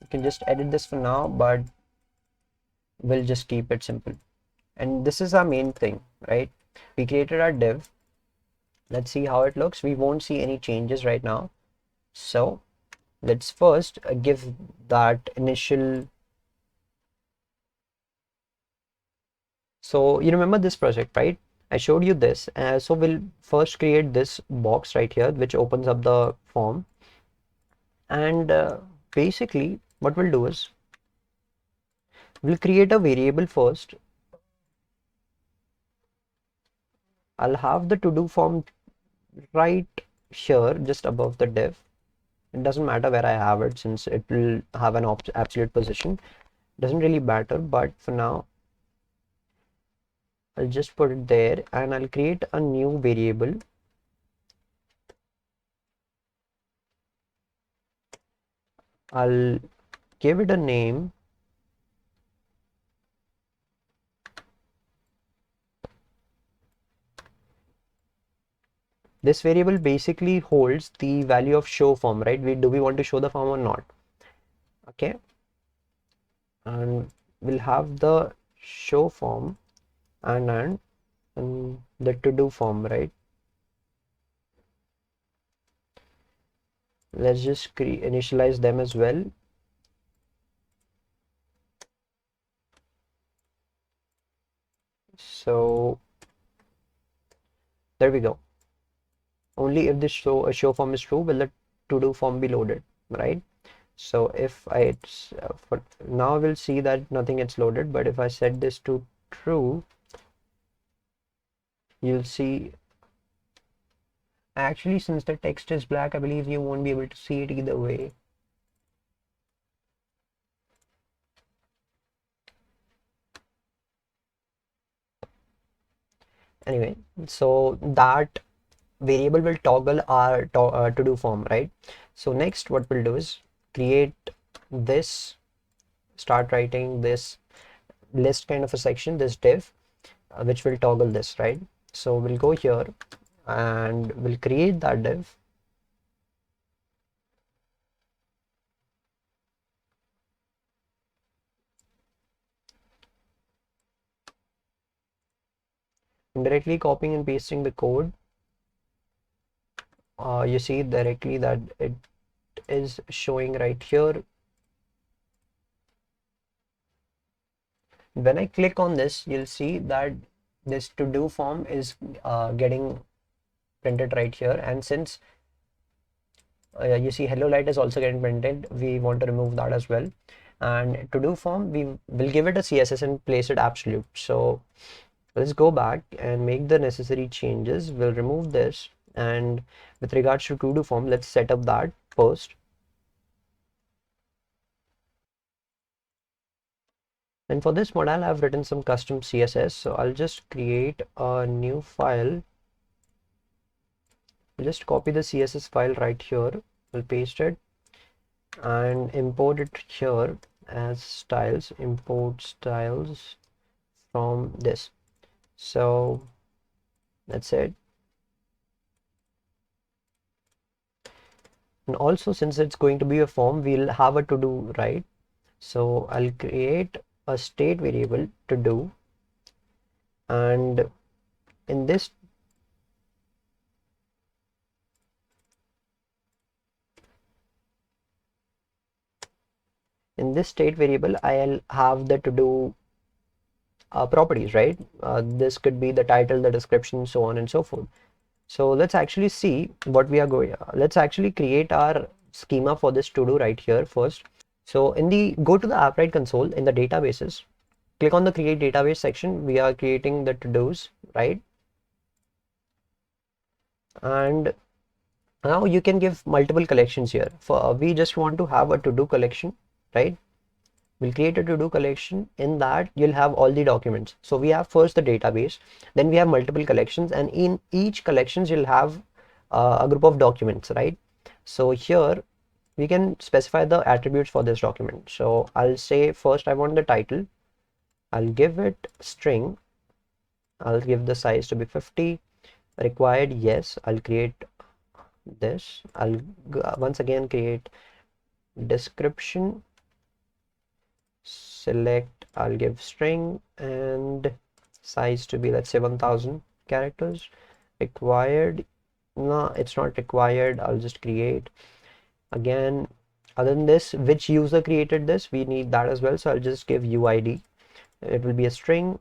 You can just edit this for now, but we'll just keep it simple. And this is our main thing, right? We created our div. Let's see how it looks. We won't see any changes right now. So let's first give that initial. So you remember this project, right? I showed you this. So we'll first create this box right here, which opens up the form. And basically what we'll do is we'll create a variable first. I'll have the to-do form right here, just above the div. It doesn't matter where I have it, since it will have an absolute position. Doesn't really matter, but for now, I'll just put it there, and I'll create a new variable. I'll give it a name. This variable basically holds the value of show form, right? Do we want to show the form or not? Okay. And we'll have the show form and the to do form, right? Let's just initialize them as well. So there we go. Only if this show form is true will the to do form be loaded, right? So if I for now we'll see that nothing gets loaded, but if I set this to true, you'll see. Actually, since the text is black, I believe you won't be able to see it either way. Anyway, so that variable will toggle our to do form, right? So next what we'll do is create this, start writing this list kind of a section, this div, which will toggle this, right? So we'll go here and we'll create that div. Directly copying and pasting the code, you see directly that it is showing right here. When I click on this, you'll see that this to do form is getting printed right here, and since you see hello light is also getting printed, we want to remove that as well. And to do form, we will give it a CSS and place it absolute. So let's go back and make the necessary changes. We'll remove this, and with regards to do form, let's set up that first. And for this model, I've written some custom CSS. So I'll just create a new file. We'll just copy the CSS file right here. We'll paste it and import it here as styles. Import styles from this. So that's it. And also, since it's going to be a form, we'll have a to do, right? So I'll create a state variable to do, and in this state variable, I'll have the to do properties, right? This could be the title, the description, so on and so forth. So let's actually see what we are going. Let's actually create our schema for this to do right here first. So in the go to the Appwrite console in the databases, click on the create database section. We are creating the to dos, right? And now you can give multiple collections here. For we just want to have a to do collection, right? We'll create a to do collection. In that you'll have all the documents. So we have first the database, then we have multiple collections, and in each collections you'll have a group of documents, right? So here we can specify the attributes for this document. So I'll say first I want the title. I'll give it string. I'll give the size to be 50. Required, yes. I'll create this. I'll once again create description. Select, I'll give string and size to be, let's say, 1000 characters. Required, no, it's not required. I'll just create again. Other than this, which user created this, we need that as well. So I'll just give UID. It will be a string.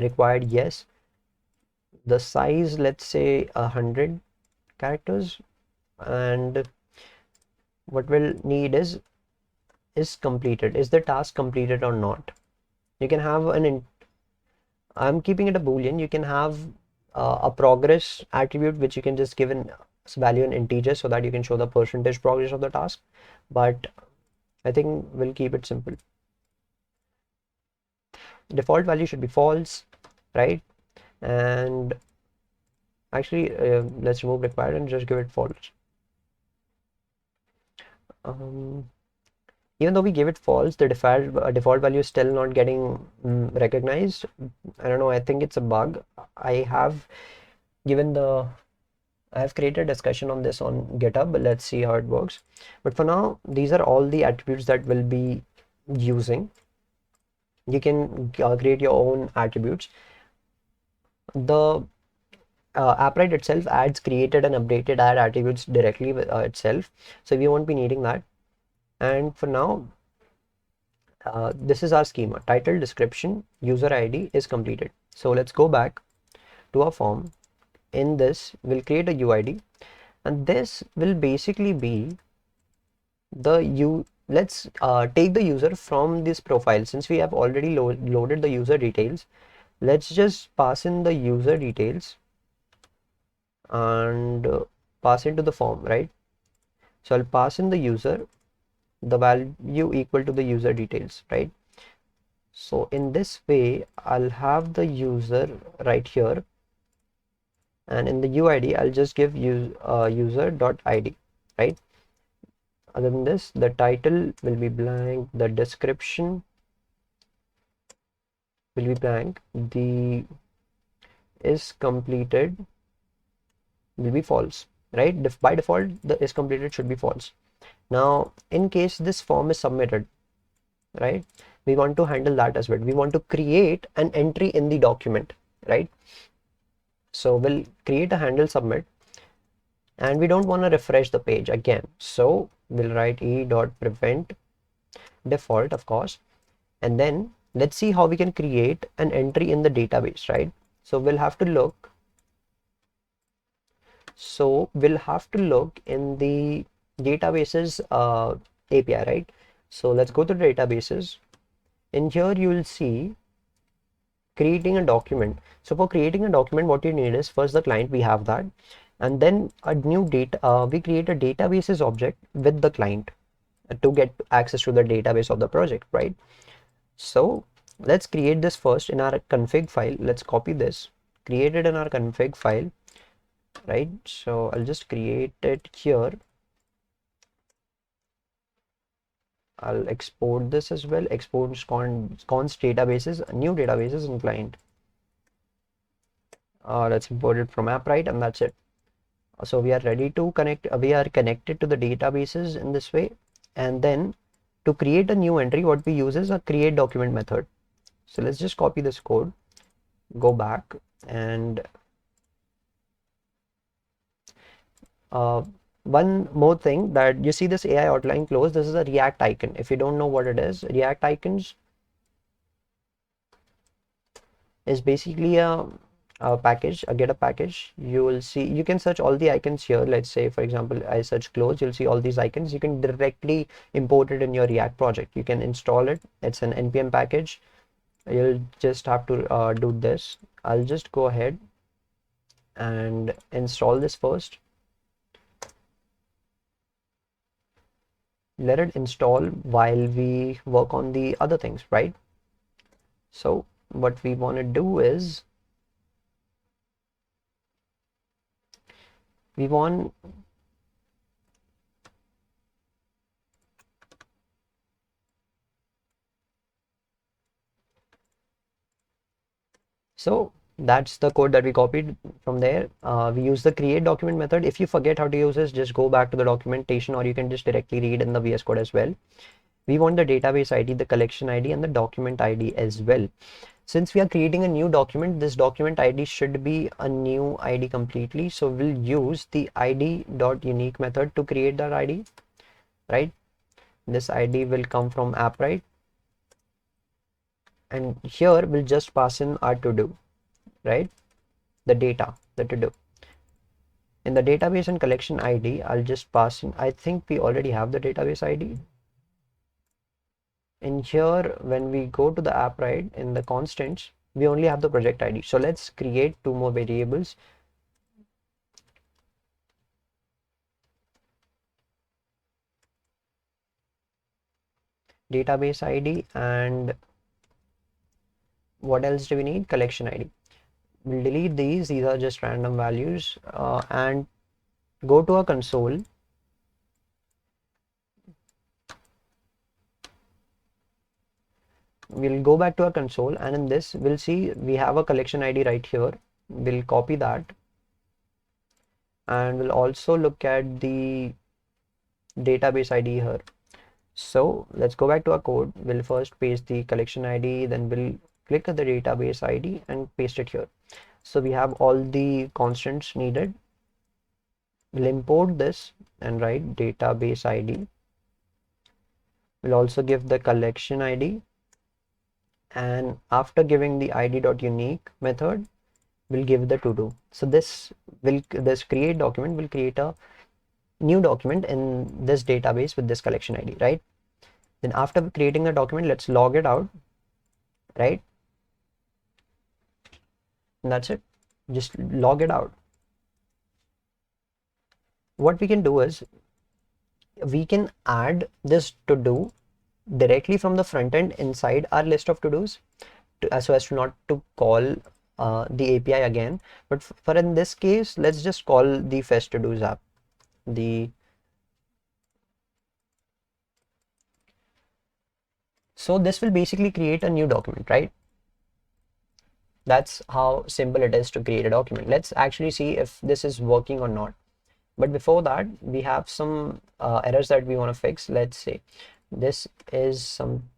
Required, yes. The size, let's say 100 characters, and what we'll need is completed. Is the task completed or not? You can have I'm keeping it a boolean. You can have a progress attribute, which you can just give an value in integer so that you can show the percentage progress of the task, but I think we'll keep it simple. Default value should be false, right? And actually let's remove required and just give it false. Even though we gave it false, the default value is still not getting recognized. I don't know, I think it's a bug. I have created a discussion on this on GitHub, but let's see how it works. But for now, these are all the attributes that we'll be using. You can create your own attributes. The Appwrite itself adds created and updated add attributes directly with itself, so we won't be needing that. And for now, this is our schema. Title, description, user ID is completed. So let's go back to our form. In this, we'll create a UID, and this will basically be let's take the user from this profile. Since we have already loaded the user details, let's just pass in the user details and pass into the form, right? So I'll pass in the user, the value equal to the user details, right? So in this way, I'll have the user right here, and in the UID I'll just give user.id, right? Other than this, the title will be blank, the description will be blank, the is completed will be false, right? By default, the is completed should be false. Now, in case this form is submitted, right, we want to handle that as well. We want to create an entry in the document, right? So we'll create a handle submit, and we don't want to refresh the page again. So we'll write e.prevent default, of course, and then let's see how we can create an entry in the database, right? So we'll have to look. So we'll have to look in the databases API, right? So let's go to the databases. In here, you will see creating a document. So for creating a document, what you need is first the client, we have that, and then a new data. We create a databases object with the client to get access to the database of the project, right? So let's create this first in our config file. Let's copy this, create it in our config file, right? So I'll just create it here. I'll export this as well. Export const databases, new databases in client. Let's import it from Appwrite, and that's it. So we are ready to connect. We are connected to the databases in this way. And then to create a new entry, what we use is a create document method. So let's just copy this code, go back, and one more thing, that you see this AI outline close, this is a React icon. If you don't know what it is, React icons is basically a package, a GitHub package. You will see, you can search all the icons here. Let's say, for example, I search close, you'll see all these icons. You can directly import it in your React project. You can install it. It's an npm package. You'll just have to do this. I'll just go ahead and install this first. Let it install while we work on the other things, right? So what we want to do is we want so that's the code that we copied from there. We use the create document method. If you forget how to use this, just go back to the documentation, or you can just directly read in the VS Code as well. We want the database ID, the collection ID, and the document ID as well. Since we are creating a new document, this document ID should be a new ID completely. So we'll use the id.unique method to create that ID, right? This ID will come from Appwrite, and here we'll just pass in our to do, right? The data, the to do. In the database and collection ID, I'll just pass in, I think we already have the database ID. In here, when we go to the Appwrite in the constants, we only have the project ID. So let's create two more variables. Database ID, and what else do we need? Collection ID. We'll delete these are just random values, and go to our console. We'll go back to our console, and in this we'll see we have a collection ID right here. We'll copy that, and we'll also look at the database ID here. So let's go back to our code. We'll first paste the collection ID, then we'll click at the database ID and paste it here. So we have all the constants needed. We'll import this and write database ID. We'll also give the collection ID, and after giving the id.unique method, we'll give the to do. So this create document will create a new document in this database with this collection ID, right? Then after creating the document, let's log it out, right? And that's it. Just log it out. What we can do is we can add this to do directly from the front end inside our list of to dos, so as to not to call the API again. But for in this case, let's just call the fetch to do's app. So this will basically create a new document, right? That's how simple it is to create a document. Let's actually see if this is working or not. But before that, we have some errors that we want to fix. Let's say this is some.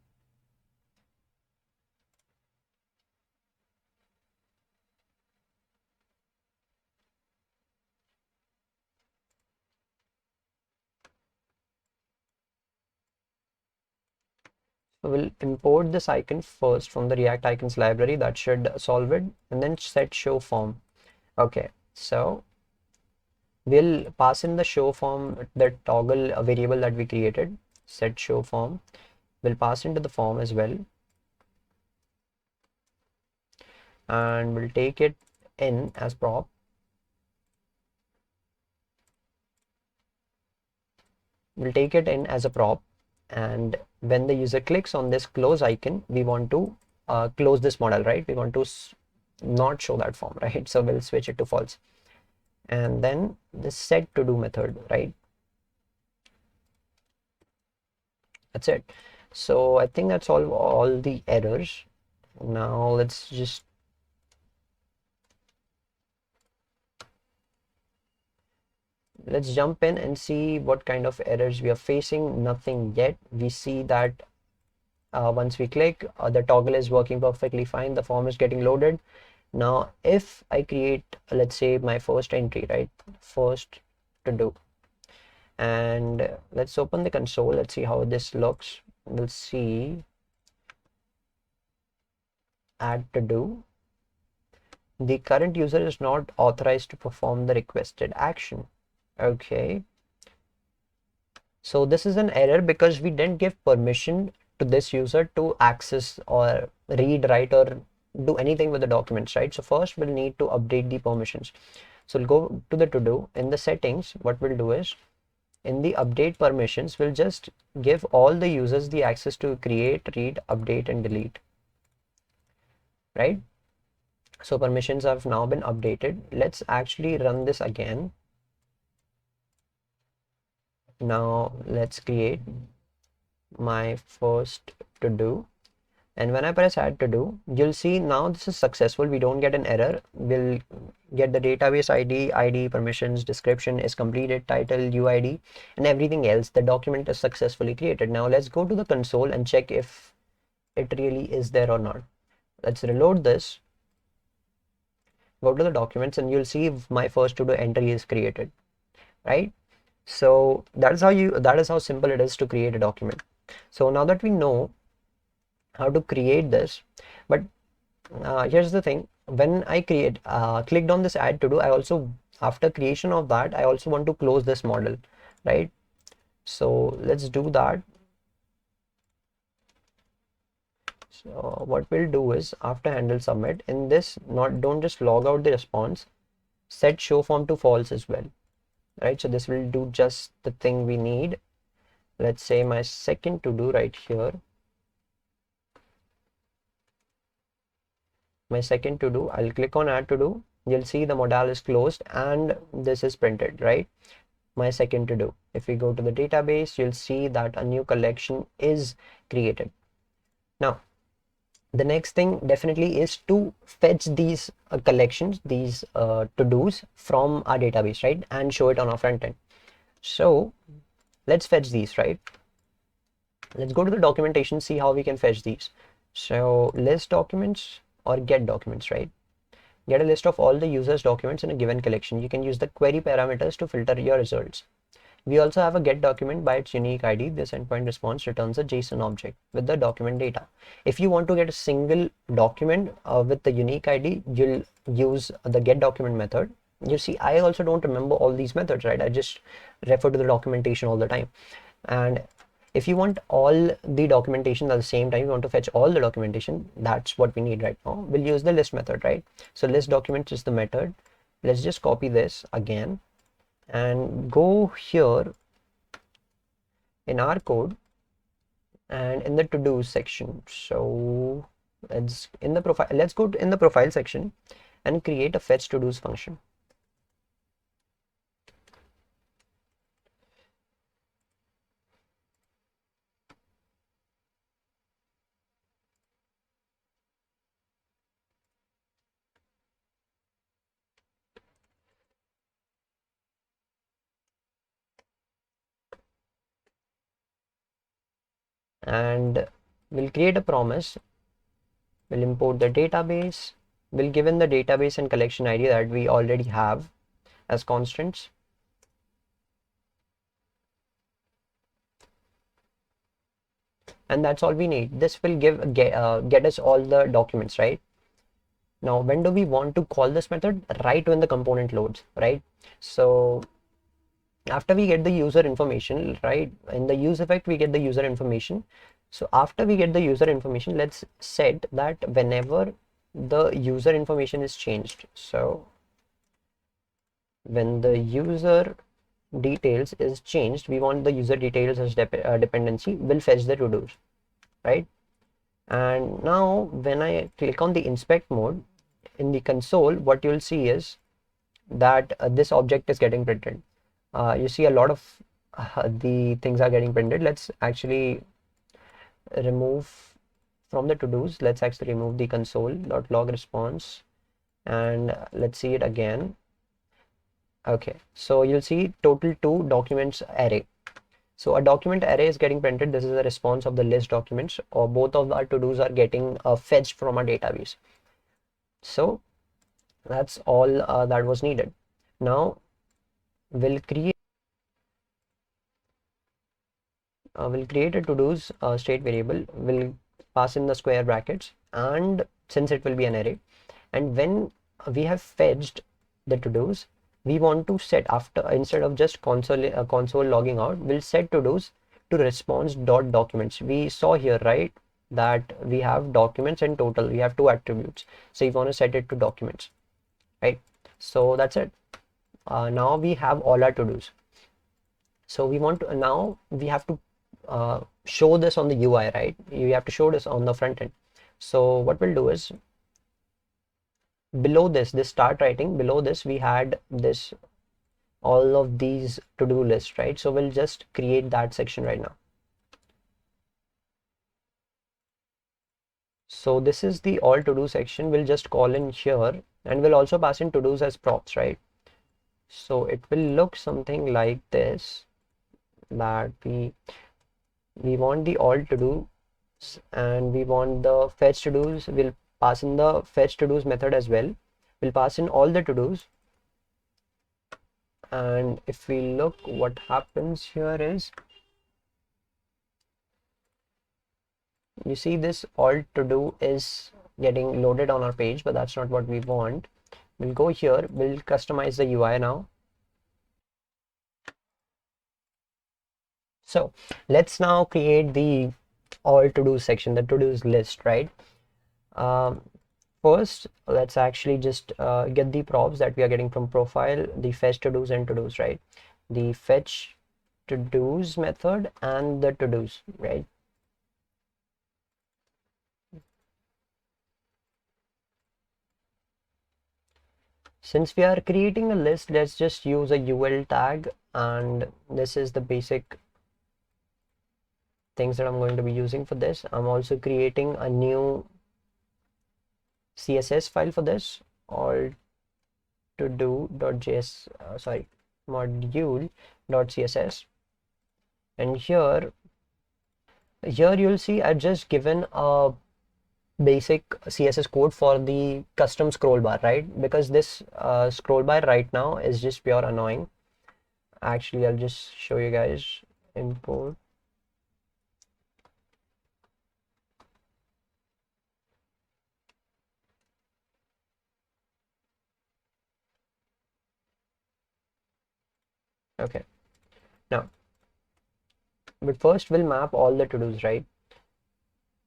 So we'll import this icon first from the React icons library. That should solve it, and then set show form. Okay, so we'll pass in the show form, the toggle variable that we created, set show form. We'll pass into the form as well, and we'll take it in as prop. We'll take it in as a prop, and when the user clicks on this close icon, we want to close this model, right? We want to not show that form, right? So we'll switch it to false, and then the set to do method, right? That's it. So I think that's all the errors. Now let's jump in and see what kind of errors we are facing. Nothing yet. We see that once we click, the toggle is working perfectly fine. The form is getting loaded. Now, if I create, let's say, my first entry, right? First to do. And let's open the console. Let's see how this looks. We'll see add to do. The current user is not authorized to perform the requested action. Okay. So this is an error because we didn't give permission to this user to access or read, write, or do anything with the documents, right? So first we'll need to update the permissions. So we'll go to the to-do. In the settings, what we'll do is in the update permissions, we'll just give all the users the access to create, read, update, and delete, right? So permissions have now been updated. Let's actually run this again. Now let's create my first to do, and when I press add to do, you'll see now this is successful. We don't get an error. We'll get the database ID, permissions, description is completed, title, UID, and everything else. The document is successfully created. Now let's go to the console and check if it really is there or not. Let's reload this, go to the documents, and you'll see my first to do entry is created, right? So that is how simple it is to create a document. So now that we know how to create this, but here's the thing. When I clicked on this add to do, I also, after creation of that, I also want to close this model, right? So let's do that. So what we'll do is after handle submit, in this, don't just log out the response, set show form to false as well, right? So this will do just the thing we need. Let's say my second to do right here, my second to do, I'll click on add to do. You'll see the modal is closed and this is printed, right? My second to do. If we go to the database, you'll see that a new collection is created. Now, the next thing definitely is to fetch these collections, these to-dos from our database, right? And show it on our front end. So let's fetch these, right? Let's go to the documentation, see how we can fetch these. So list documents or get documents, right? Get a list of all the users' documents in a given collection. You can use the query parameters to filter your results. We also have a get document by its unique ID. This endpoint response returns a JSON object with the document data. If you want to get a single document with the unique ID, you'll use the get document method. You see, I also don't remember all these methods, right? I just refer to the documentation all the time. And if you want all the documentation at the same time, you want to fetch all the documentation, that's what we need right now. We'll use the list method, right? So list documents is the method. Let's just copy this again and go here in our code and in the to-do section. So Let's in the profile. Let's go in the profile section and create a fetch to dos function. And we'll create a promise. We'll import the database. We'll give in the database and collection ID that we already have as constants. And that's all we need. This will get us all the documents, right? Now, when do we want to call this method? Right when the component loads, right? So after we get the user information, right? In the use effect, we get the user information. So after we get the user information, let's set that whenever the user information is changed. So when the user details is changed, we want the user details as dependency will fetch the to-dos, right? And now when I click on the inspect mode in the console, what you'll see is that this object is getting printed. You see a lot of the things are getting printed. Let's actually remove from the to-dos. Let's actually remove the console.log response and let's see it again. Okay, so you'll see total 2 documents array. So a document array is getting printed. This is a response of the list documents, or both of our to-dos are getting fetched from our database. So that's all that was needed. Now we'll create a to-dos state variable. We'll pass in the square brackets, and since it will be an array, and when we have fetched the to-dos, we want to set after, instead of just console logging out, we'll set to-dos to response dot documents. We saw here, right, that we have documents and total. We have 2 attributes. So you want to set it to documents, right? So that's it. Now we have all our to-dos. So we want to, now we have to show this on the UI, right? You have to show this on the front end. So what we'll do is, below this start writing, below this we had this, all of these to-do list, right? So we'll just create that section right now. So this is the all to-do section. We'll just call in here, and we'll also pass in to-dos as props, right? So it will look something like this, that we want the all to-do and we want the fetch to-dos. We'll pass in the fetch to-dos method as well. We'll pass in all the to-dos, and if we look, what happens here is, you see this all to do is getting loaded on our page, but that's not what we want. We'll go here, we'll customize the UI now. So let's now create the all to do section, the to do's list, right? First, let's actually just get the props that we are getting from profile, the fetch to do's and to do's, right? The fetch to do's method and the to do's, right? Since we are creating a list, let's just use a UL tag, and this is the basic things that I'm going to be using for this. I'm also creating a new CSS file for this, all to do.js, sorry, module.css. And here you'll see I've just given a basic CSS code for the custom scroll bar, right? Because this scroll bar right now is just pure annoying. Actually, I'll just show you guys. Import. Okay, now, but first we'll map all the to-dos, right?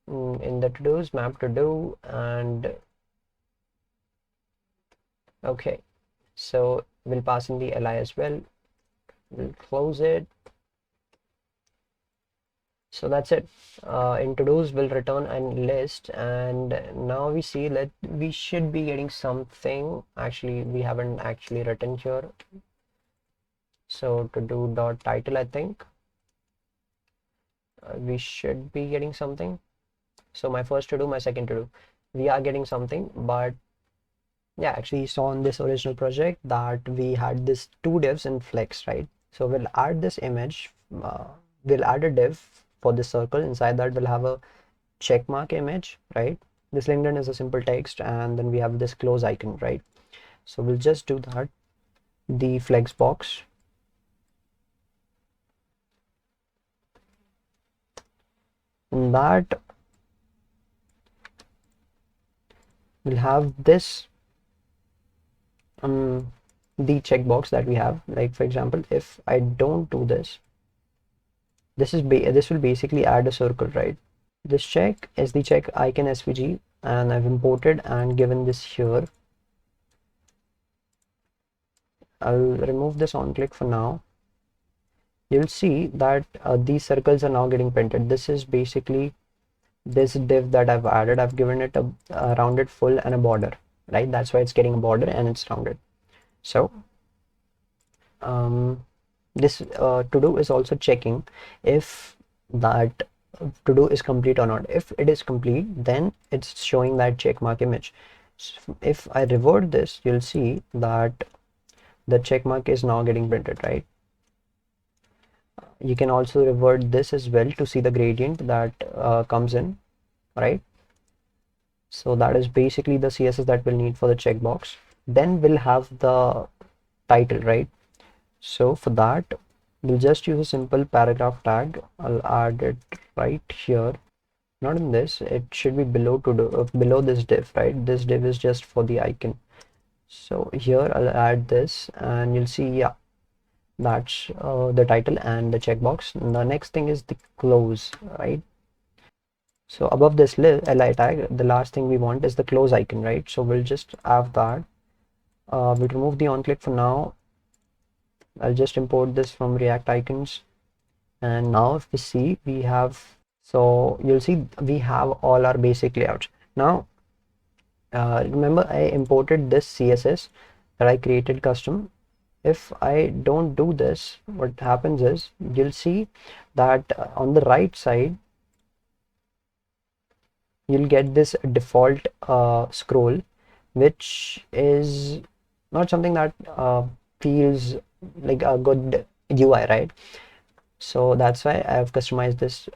In the to-dos, map to do, and okay, so we'll pass in the li as well. We'll close it. So that's it. In to-dos we'll return a list, and now we see that we should be getting something. Actually, we haven't actually written here. So to do dot title, I think we should be getting something. So my first to do, my second to do, we are getting something. But yeah, actually you saw in this original project that we had this two divs in flex, right? So we'll add this image. uh, we'll add a div for this circle. Inside that we'll have a checkmark image, right? This LinkedIn is a simple text, and then we have this close icon, right? So we'll just do that. The flex box, and that will have this the checkbox that we have. Like for example, if I don't do this, this will basically add a circle, right? This check is the check icon SVG, and I've imported and given this here. I'll remove this on click for now. You'll see that these circles are now getting printed. This is basically this div that I've added. I've given it a rounded full and a border, right? That's why it's getting a border and it's rounded. So this to do is also checking if that to do is complete or not. If it is complete, then it's showing that check mark image. So if I revert this, you'll see that the check mark is now getting printed, right? You can also revert this as well to see the gradient that comes in, right? So that is basically the CSS that we'll need for the checkbox. Then we'll have the title, right? So for that, we'll just use a simple paragraph tag. I'll add it right here. Not in this, it should be below below this div, right? This div is just for the icon. So here I'll add this, and you'll see, yeah, that's the title and the checkbox. The next thing is the close, right? So above this li tag, the last thing we want is the close icon, right? So we'll just have that. We'll remove the on click for now. I'll just import this from React icons. And now if we see, we have, so you'll see we have all our basic layouts. Now, remember I imported this CSS that I created custom. If I don't do this, what happens is you'll see that on the right side, you'll get this default scroll, which is not something that feels like a good UI, right? So that's why I've customized this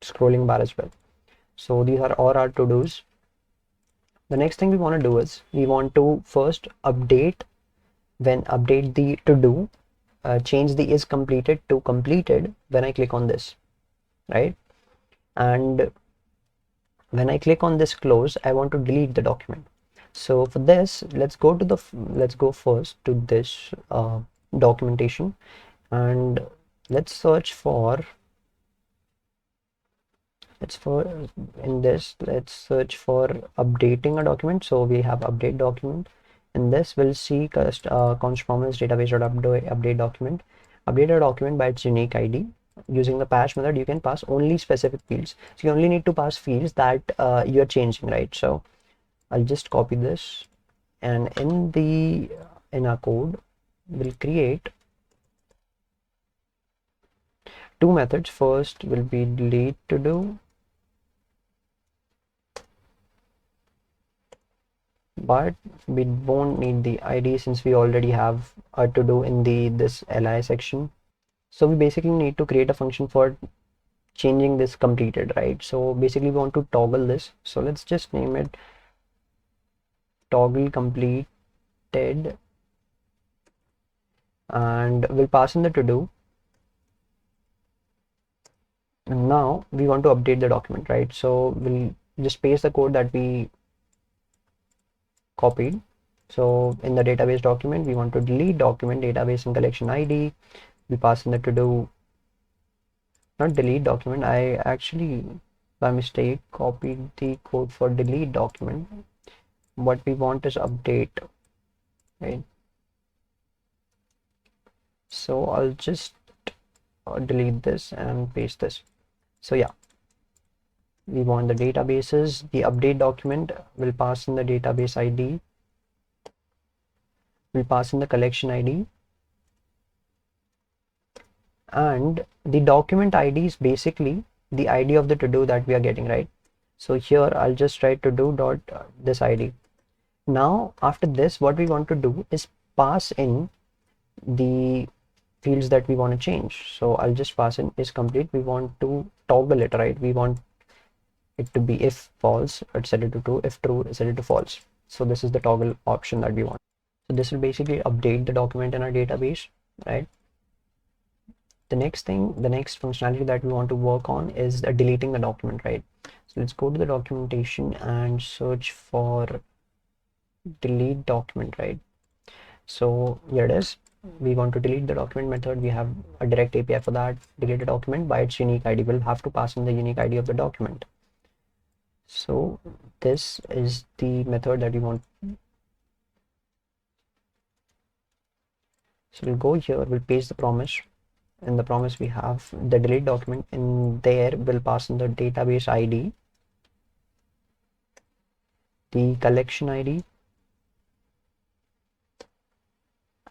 scrolling bar as well. So these are all our to-dos. The next thing we want to do is we want to first update the to-do, change the is completed to completed when I click on this, right? And when I click on this close, I want to delete the document. So for this, let's go first to this documentation, and let's search for let's search for updating a document. So we have update document. In this, we'll see const promise database.update document. Update a document by its unique ID. Using the pass method, you can pass only specific fields. So you only need to pass fields that you're changing, right? So I'll just copy this, and in our code, we'll create two methods. First will be delete to do, but we won't need the ID since we already have a to do in this li section. So we basically need to create a function for changing this completed, right? So basically we want to toggle this. So let's just name it toggle completed, and we'll pass in the to do. And now we want to update the document, right? So we'll just paste the code that we copied. So in the database document, we want to delete document database and collection ID. We pass in the to do, not delete document. I actually by mistake copied the code for delete document. What we want is update, right? So I'll just delete this and paste this. So yeah, we want the databases. The update document will pass in the database ID, will pass in the collection ID, and the document ID is basically the ID of the to-do that we are getting, right? So here I'll just write to do dot this ID. Now after this, what we want to do is pass in the fields that we want to change. So I'll just pass in is complete. We want to toggle it, right? We want it to be if false, it's set it to true, if true, set it to false. So this is the toggle option that we want. So this will basically update the document in our database, right? The next functionality that we want to work on is deleting the document, right? So let's go to the documentation and search for delete document, right? So here it is. We want to delete the document method. We have a direct API for that. Delete the document by its unique ID. We'll have to pass in the unique ID of the document. So this is the method that we want. So we'll go here, we'll paste the promise. In the promise we have the delete document. In there we'll pass in the database ID, the collection ID,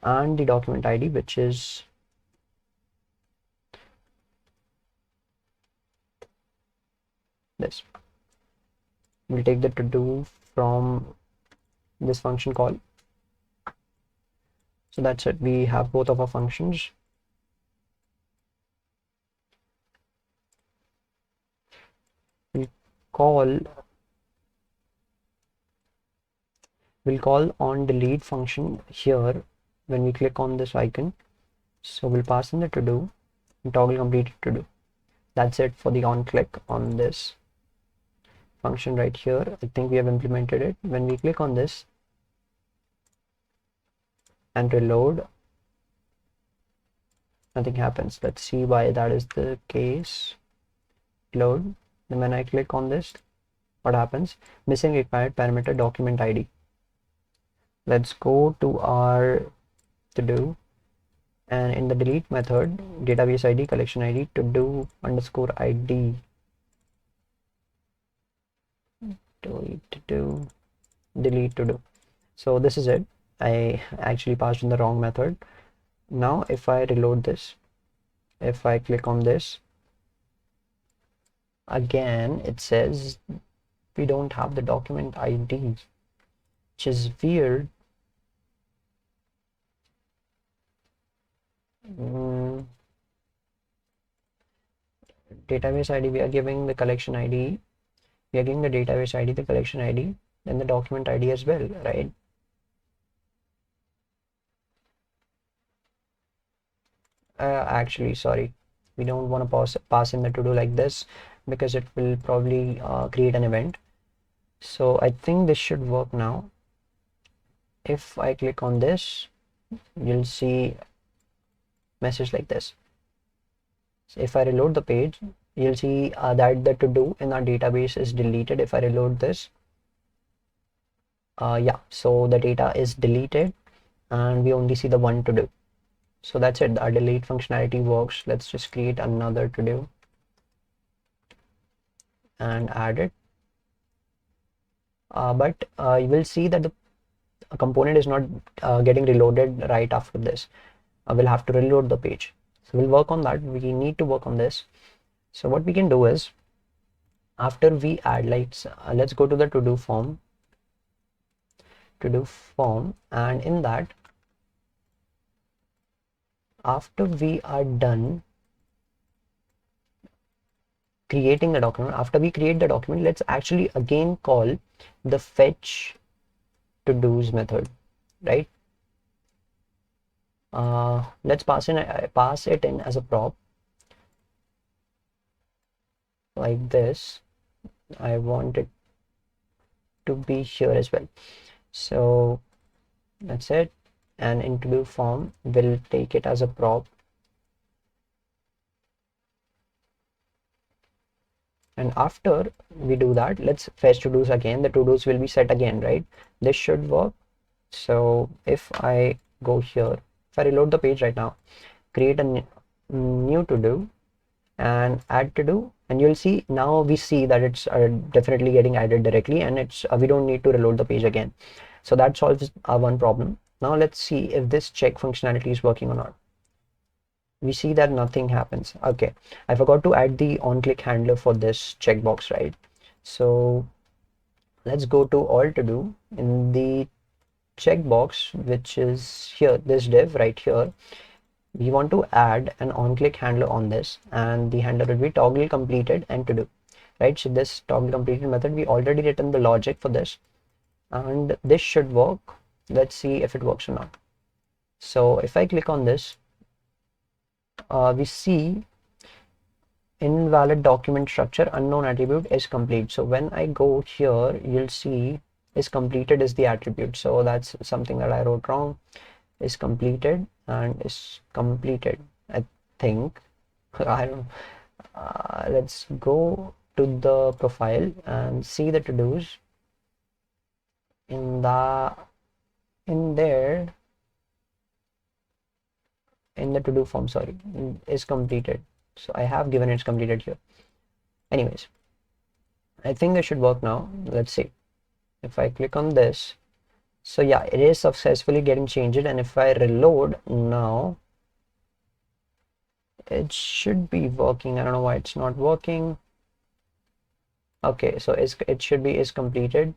and the document ID, which is this. We'll take the to do from this function call. So that's it. We have both of our functions. We'll call on delete function here when we click on this icon. So we'll pass in the to do and toggle completed to do. That's it for the on click on this function right here. I think we have implemented it. When we click on this and reload, nothing happens. Let's see why that is the case. Load. And when I click on this, what happens? Missing required parameter document ID. Let's go to our to do, and in the delete method, database ID, collection ID, to do underscore ID, delete to do. So this is it. I actually passed in the wrong method. Now if I reload this, if I click on this again, it says we don't have the document ID, which is weird. Database ID, we are giving the collection ID, we are giving the database ID, the collection ID, then the document ID as well, right? Actually, sorry, we don't want to pass in the to do like this because it will probably create an event. So I think this should work now. If I click on this, you'll see message like this. So if I reload the page, you'll see that the to do in our database is deleted. If I reload this, yeah, so the data is deleted and we only see the one to do. So that's it. Our delete functionality works. Let's just create another to do and add it. But you will see that the component is not getting reloaded right after this. We'll have to reload the page. So we'll work on that. We need to work on this. So what we can do is, after we add, let's go to the to do form, and in that, after we are done creating the document, after we create the document, let's actually again call the fetch to do's method, right? Let's pass it in as a prop like this. I want it to be here as well. So that's it. And in to do form, we'll take it as a prop. And after we do that, let's fetch to do's again. The to do's will be set again, right? This should work. So if I go here, if I reload the page right now, create a new to do, and add to do, and you'll see now we see that it's definitely getting added directly, and it's we don't need to reload the page again. So that solves one problem. Now let's see if this check functionality is working or not. We see that nothing happens. Okay, I forgot to add the on-click handler for this checkbox, right? So let's go to all to do. In the checkbox, which is here, this div right here, we want to add an on-click handler on this, and the handler will be toggle completed and to do, right? So this toggle completed method, we already written the logic for this, and this should work. Let's see if it works or not. So if I click on this, we see invalid document structure, unknown attribute is complete. So when I go here, you'll see is completed is the attribute. So that's something that I wrote wrong. Is completed and is completed, I think. I don't know. Let's go to the profile and see the to-dos in there in the to-do form. Sorry, is completed. So I have given it's completed here. Anyways, I think it should work now. Let's see if I click on this. So yeah, it is successfully getting changed, and if I reload now, it should be working. I don't know why it's not working. Okay, so it should be is completed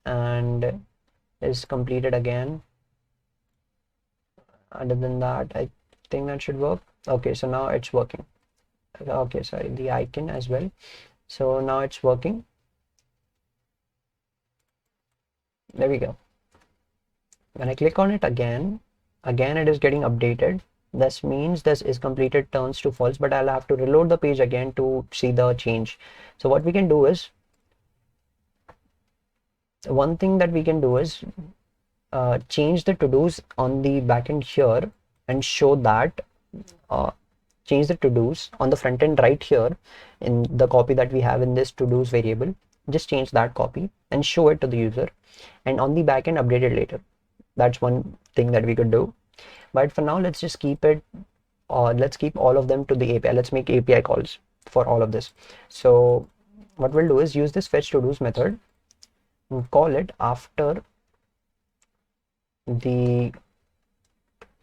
and is completed again. Other than that, I think that should work. Okay, so now it's working. Okay, sorry, the icon as well. So now it's working. There we go. When I click on it again it is getting updated. This means this is completed turns to false, but I'll have to reload the page again to see the change. So what we can do is, one thing that we can do is change the to-dos on the backend here and show that change the to-dos on the front end right here in the copy that we have in this to-dos variable. Just change that copy and show it to the user, and on the backend update it later. That's one thing that we could do. But for now, let's just keep it, let's keep all of them to the API. Let's make API calls for all of this. So what we'll do is use this fetch to-dos method and call it after the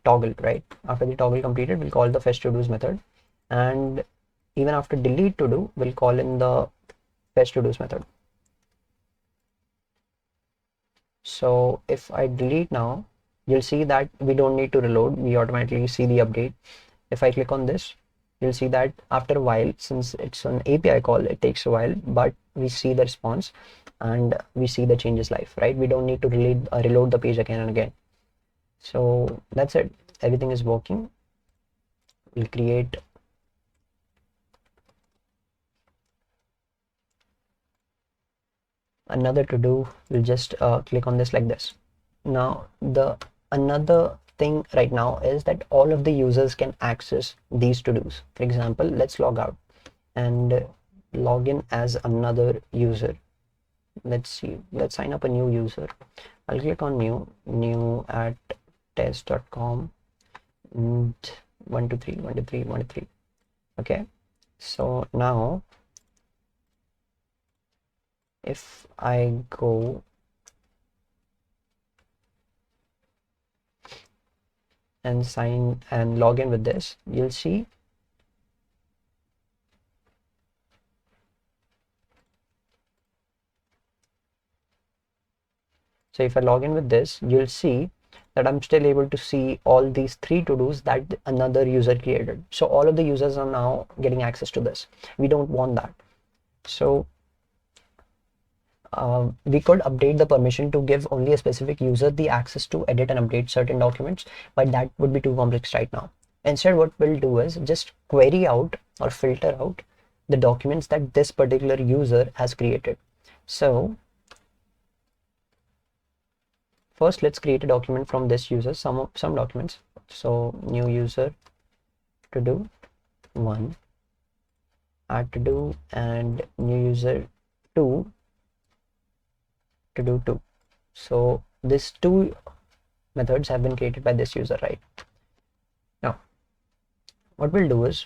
toggle, right? After the toggle completed, we'll call the fetch to-dos method, and even after delete to do, we'll call in the fetch to-dos method. So if I delete now, you'll see that we don't need to reload. We automatically see the update. If I click on this, you'll see that after a while, since it's an API call, it takes a while, but we see the response and we see the changes live, right? We don't need to reload the page again and again. So that's it. Everything is working. We'll create another to do. We'll just click on this like this. Now the another thing right now is that all of the users can access these to-dos. For example, let's log out and log in as another user. Let's see, let's sign up a new user. I'll click on new at test.com and 123. Okay, so now if I go and sign and log in with this, you'll see so if I log in with this, you'll see that I'm still able to see all these three to-dos that another user created. So all of the users are now getting access to this. We don't want that. So we could update the permission to give only a specific user the access to edit and update certain documents, but that would be too complex right now. Instead, what we'll do is just query out or filter out the documents that this particular user has created. So first, let's create a document from this user, some documents. So new user to do 1, add to do, and new user 2 to do 2. So these two methods have been created by this user, right? Now what we'll do is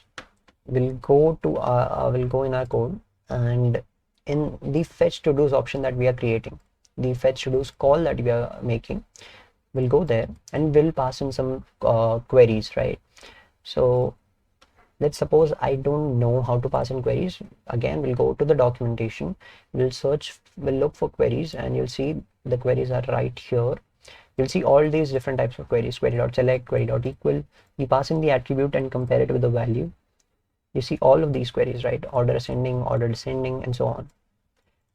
we'll go to we'll go in our code, and in the fetch to do's option that we are creating, the fetch to do's call that we are making, we'll go there and we'll pass in some queries, right? So let's suppose I don't know how to pass in queries. Again, we'll go to the documentation, we'll search, we'll look for queries, and you'll see the queries are right here. You'll see all these different types of queries: query.select, query.equal. You pass in the attribute and compare it with the value. You see all of these queries, right? Order ascending, order descending, and so on.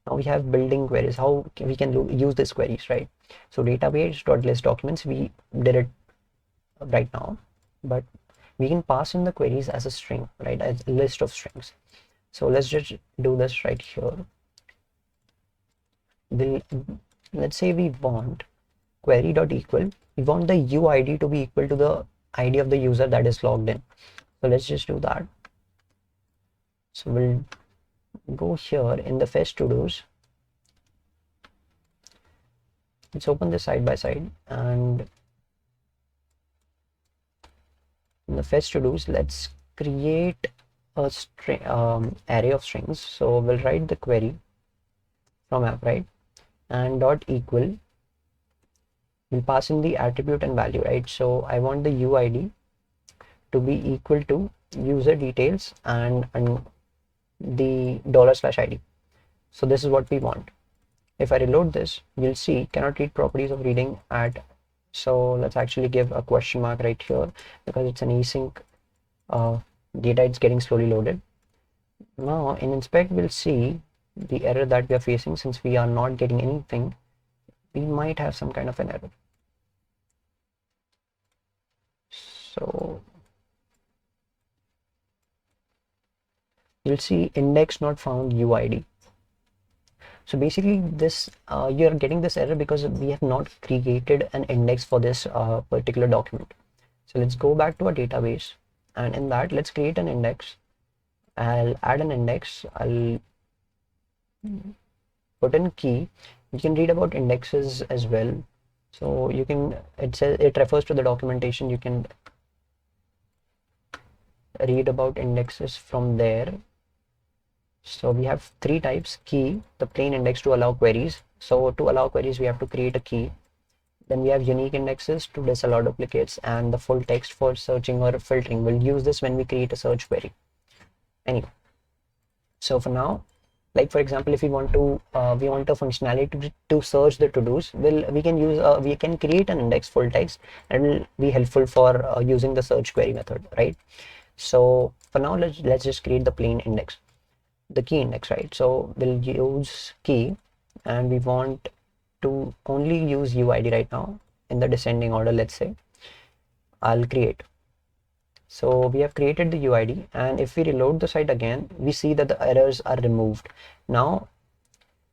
Now we have building queries. How we can use these queries, right? So database.list documents, we did it right now, but we can pass in the queries as a string, right? As a list of strings. So let's just do this right here. Let's say we want query.equal. We want the UID to be equal to the ID of the user that is logged in. So let's just do that. So we'll go here in the fetch to do's. Let's open this side by side, and in the fetch to do's, let's create a string array of strings. So we'll write the query from Appwrite and dot equal. We'll pass in the attribute and value, right? So I want the UID to be equal to user details and the $/ID. So this is what we want. If I reload this, you'll see cannot read properties of reading at. So let's actually give a question mark right here, because it's an async data, it's getting slowly loaded. Now in inspect, we'll see the error that we are facing. Since we are not getting anything, we might have some kind of an error. So you'll see index not found UID. So basically this you're getting this error because we have not created an index for this particular document. So let's go back to our database, and in that, let's create an index. I'll add an index. I'll put in key. You can read about indexes as well. So you can, it says, it refers to the documentation. You can read about indexes from there. So we have three types: key, the plain index to allow queries. So to allow queries, we have to create a key. Then we have unique indexes to disallow duplicates, and the full text for searching or filtering. We'll use this when we create a search query. Anyway, so for now, like for example, if we want a functionality to search the to-dos, we can create an index full text, and it will be helpful for using the search query method, right? So for now, let's just create the plain index, the key index, right? So we'll use key, and we want to only use UID right now in the descending order. Let's say I'll create. So we have created the UID, and if we reload the site again, we see that the errors are removed. Now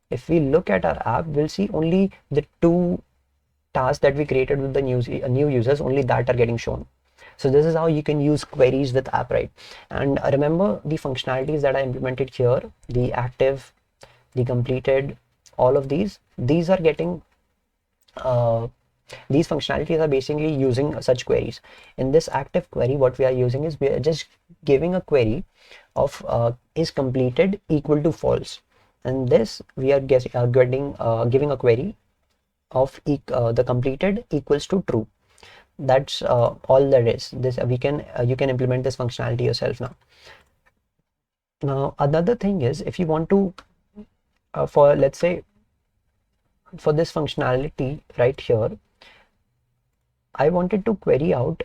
if we look at our app, we'll see only the two tasks that we created with the new users, only that are getting shown. So this is how you can use queries with Appwrite. And remember the functionalities that I implemented here: the active, the completed, all of these are getting these functionalities are basically using such queries. In this active query, what we are using is we are just giving a query of is completed equal to false, and this we are giving a query of the completed equals to true. That's all there is. This you can implement this functionality yourself now. Now another thing is, if you want to for, let's say, for this functionality right here, I wanted to query out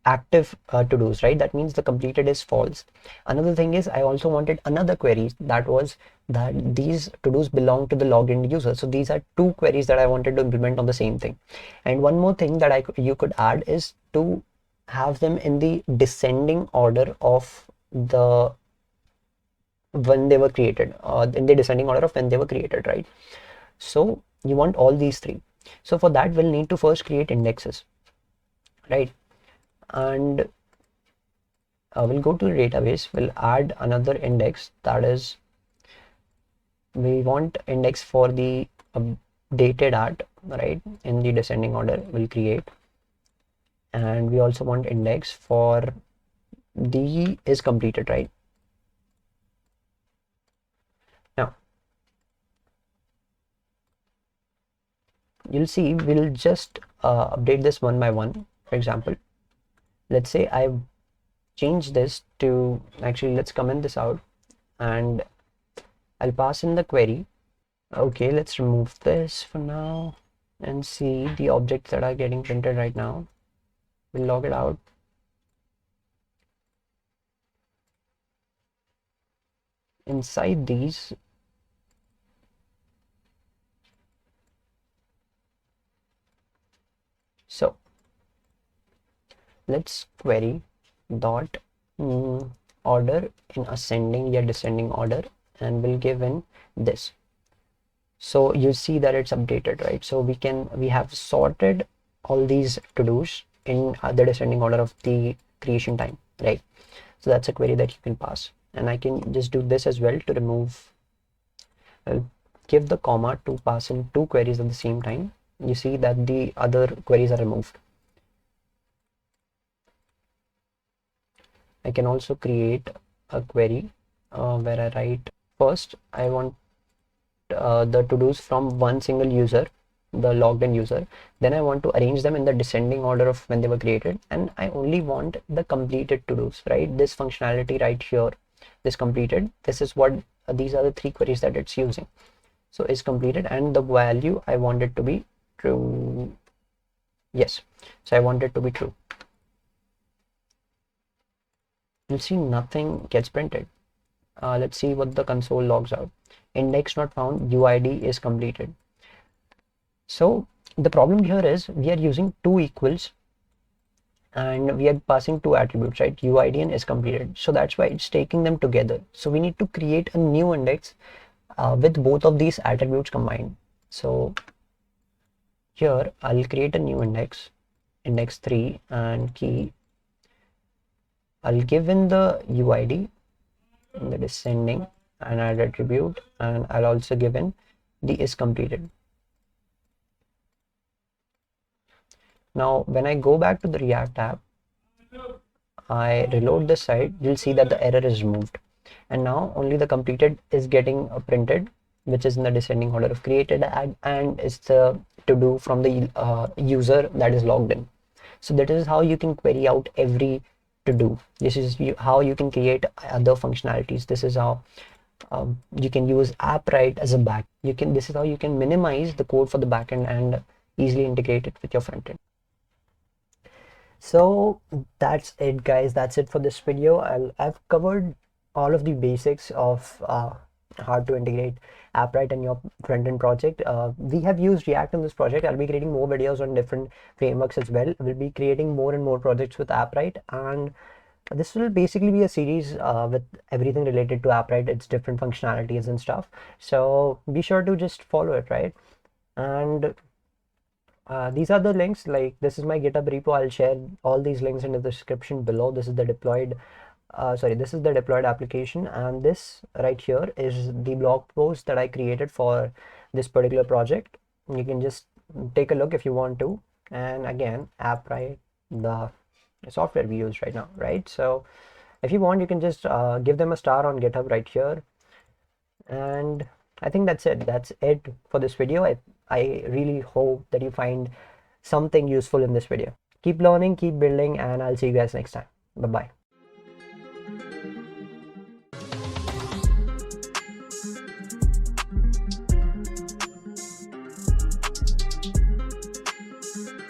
active to-dos, right? That means the completed is false. Another thing is, I also wanted another query that was that these to-dos belong to the logged in user. So these are two queries that I wanted to implement on the same thing. And one more thing that you could add is to have them in the descending order of the when they were created, in the descending order of when they were created, right? So you want all these three. So for that, we'll need to first create indexes, right? And we'll go to the database, we'll add another index, that is, we want index for the dated at, right, in the descending order we'll create. And we also want index for D is completed, right? Now you'll see we'll just update this one by one. For example, let's say I've changed this to, actually let's comment this out and I'll pass in the query. Okay, let's remove this for now and see the objects that are getting printed right now. We'll log it out. Inside these, so let's query dot order in ascending or descending order, and we'll give in this. So you see that it's updated, right? So we have sorted all these to-dos in the descending order of the creation time, right? So that's a query that you can pass, and I can just do this as well to remove. I'll give the comma to pass in two queries at the same time. You see that the other queries are removed. I can also create a query where I write, first I want the to-dos from one single user, the logged in user. Then I want to arrange them in the descending order of when they were created, and I only want the completed to-dos, right? This functionality right here, this completed, this is what these are the three queries that it's using. So is completed, and the value I want it to be true. Yes, so I want it to be true. You'll see nothing gets printed. Let's see what the console logs out. Index not found, UID is completed. So the problem here is we are using two equals and we are passing two attributes, right? UID and is completed. So that's why it's taking them together. So we need to create a new index with both of these attributes combined. So here I'll create a new index, index 3, and key. I'll give in the UID in the descending and add attribute, and I'll also give in the is completed. Now when I go back to the React app, I reload the site, you'll see that the error is removed, and now only the completed is getting printed, which is in the descending order of created, and is the to do from the user that is logged in. So that is how you can query out every to do. This is how you can create other functionalities. This is how you can use Appwrite as a back. This is how you can minimize the code for the backend and easily integrate it with your frontend. So that's it, guys. That's it for this video. I've covered all of the basics of how to integrate Appwrite in your front-end project. We have used React in this project. I'll be creating more videos on different frameworks as well. We'll be creating more and more projects with Appwrite, and this will basically be a series with everything related to Appwrite, its different functionalities and stuff. So be sure to just follow it, right? And these are the links. Like, this is my GitHub repo. I'll share all these links in the description below. This is the deployed this is the deployed application, and this right here is the blog post that I created for this particular project. You can just take a look if you want to. And again, Appwrite, the software we use right now, right? So if you want, you can just give them a star on GitHub right here. And I think that's it for this video. I really hope that you find something useful in this video. Keep learning, keep building, and I'll see you guys next time. Bye bye.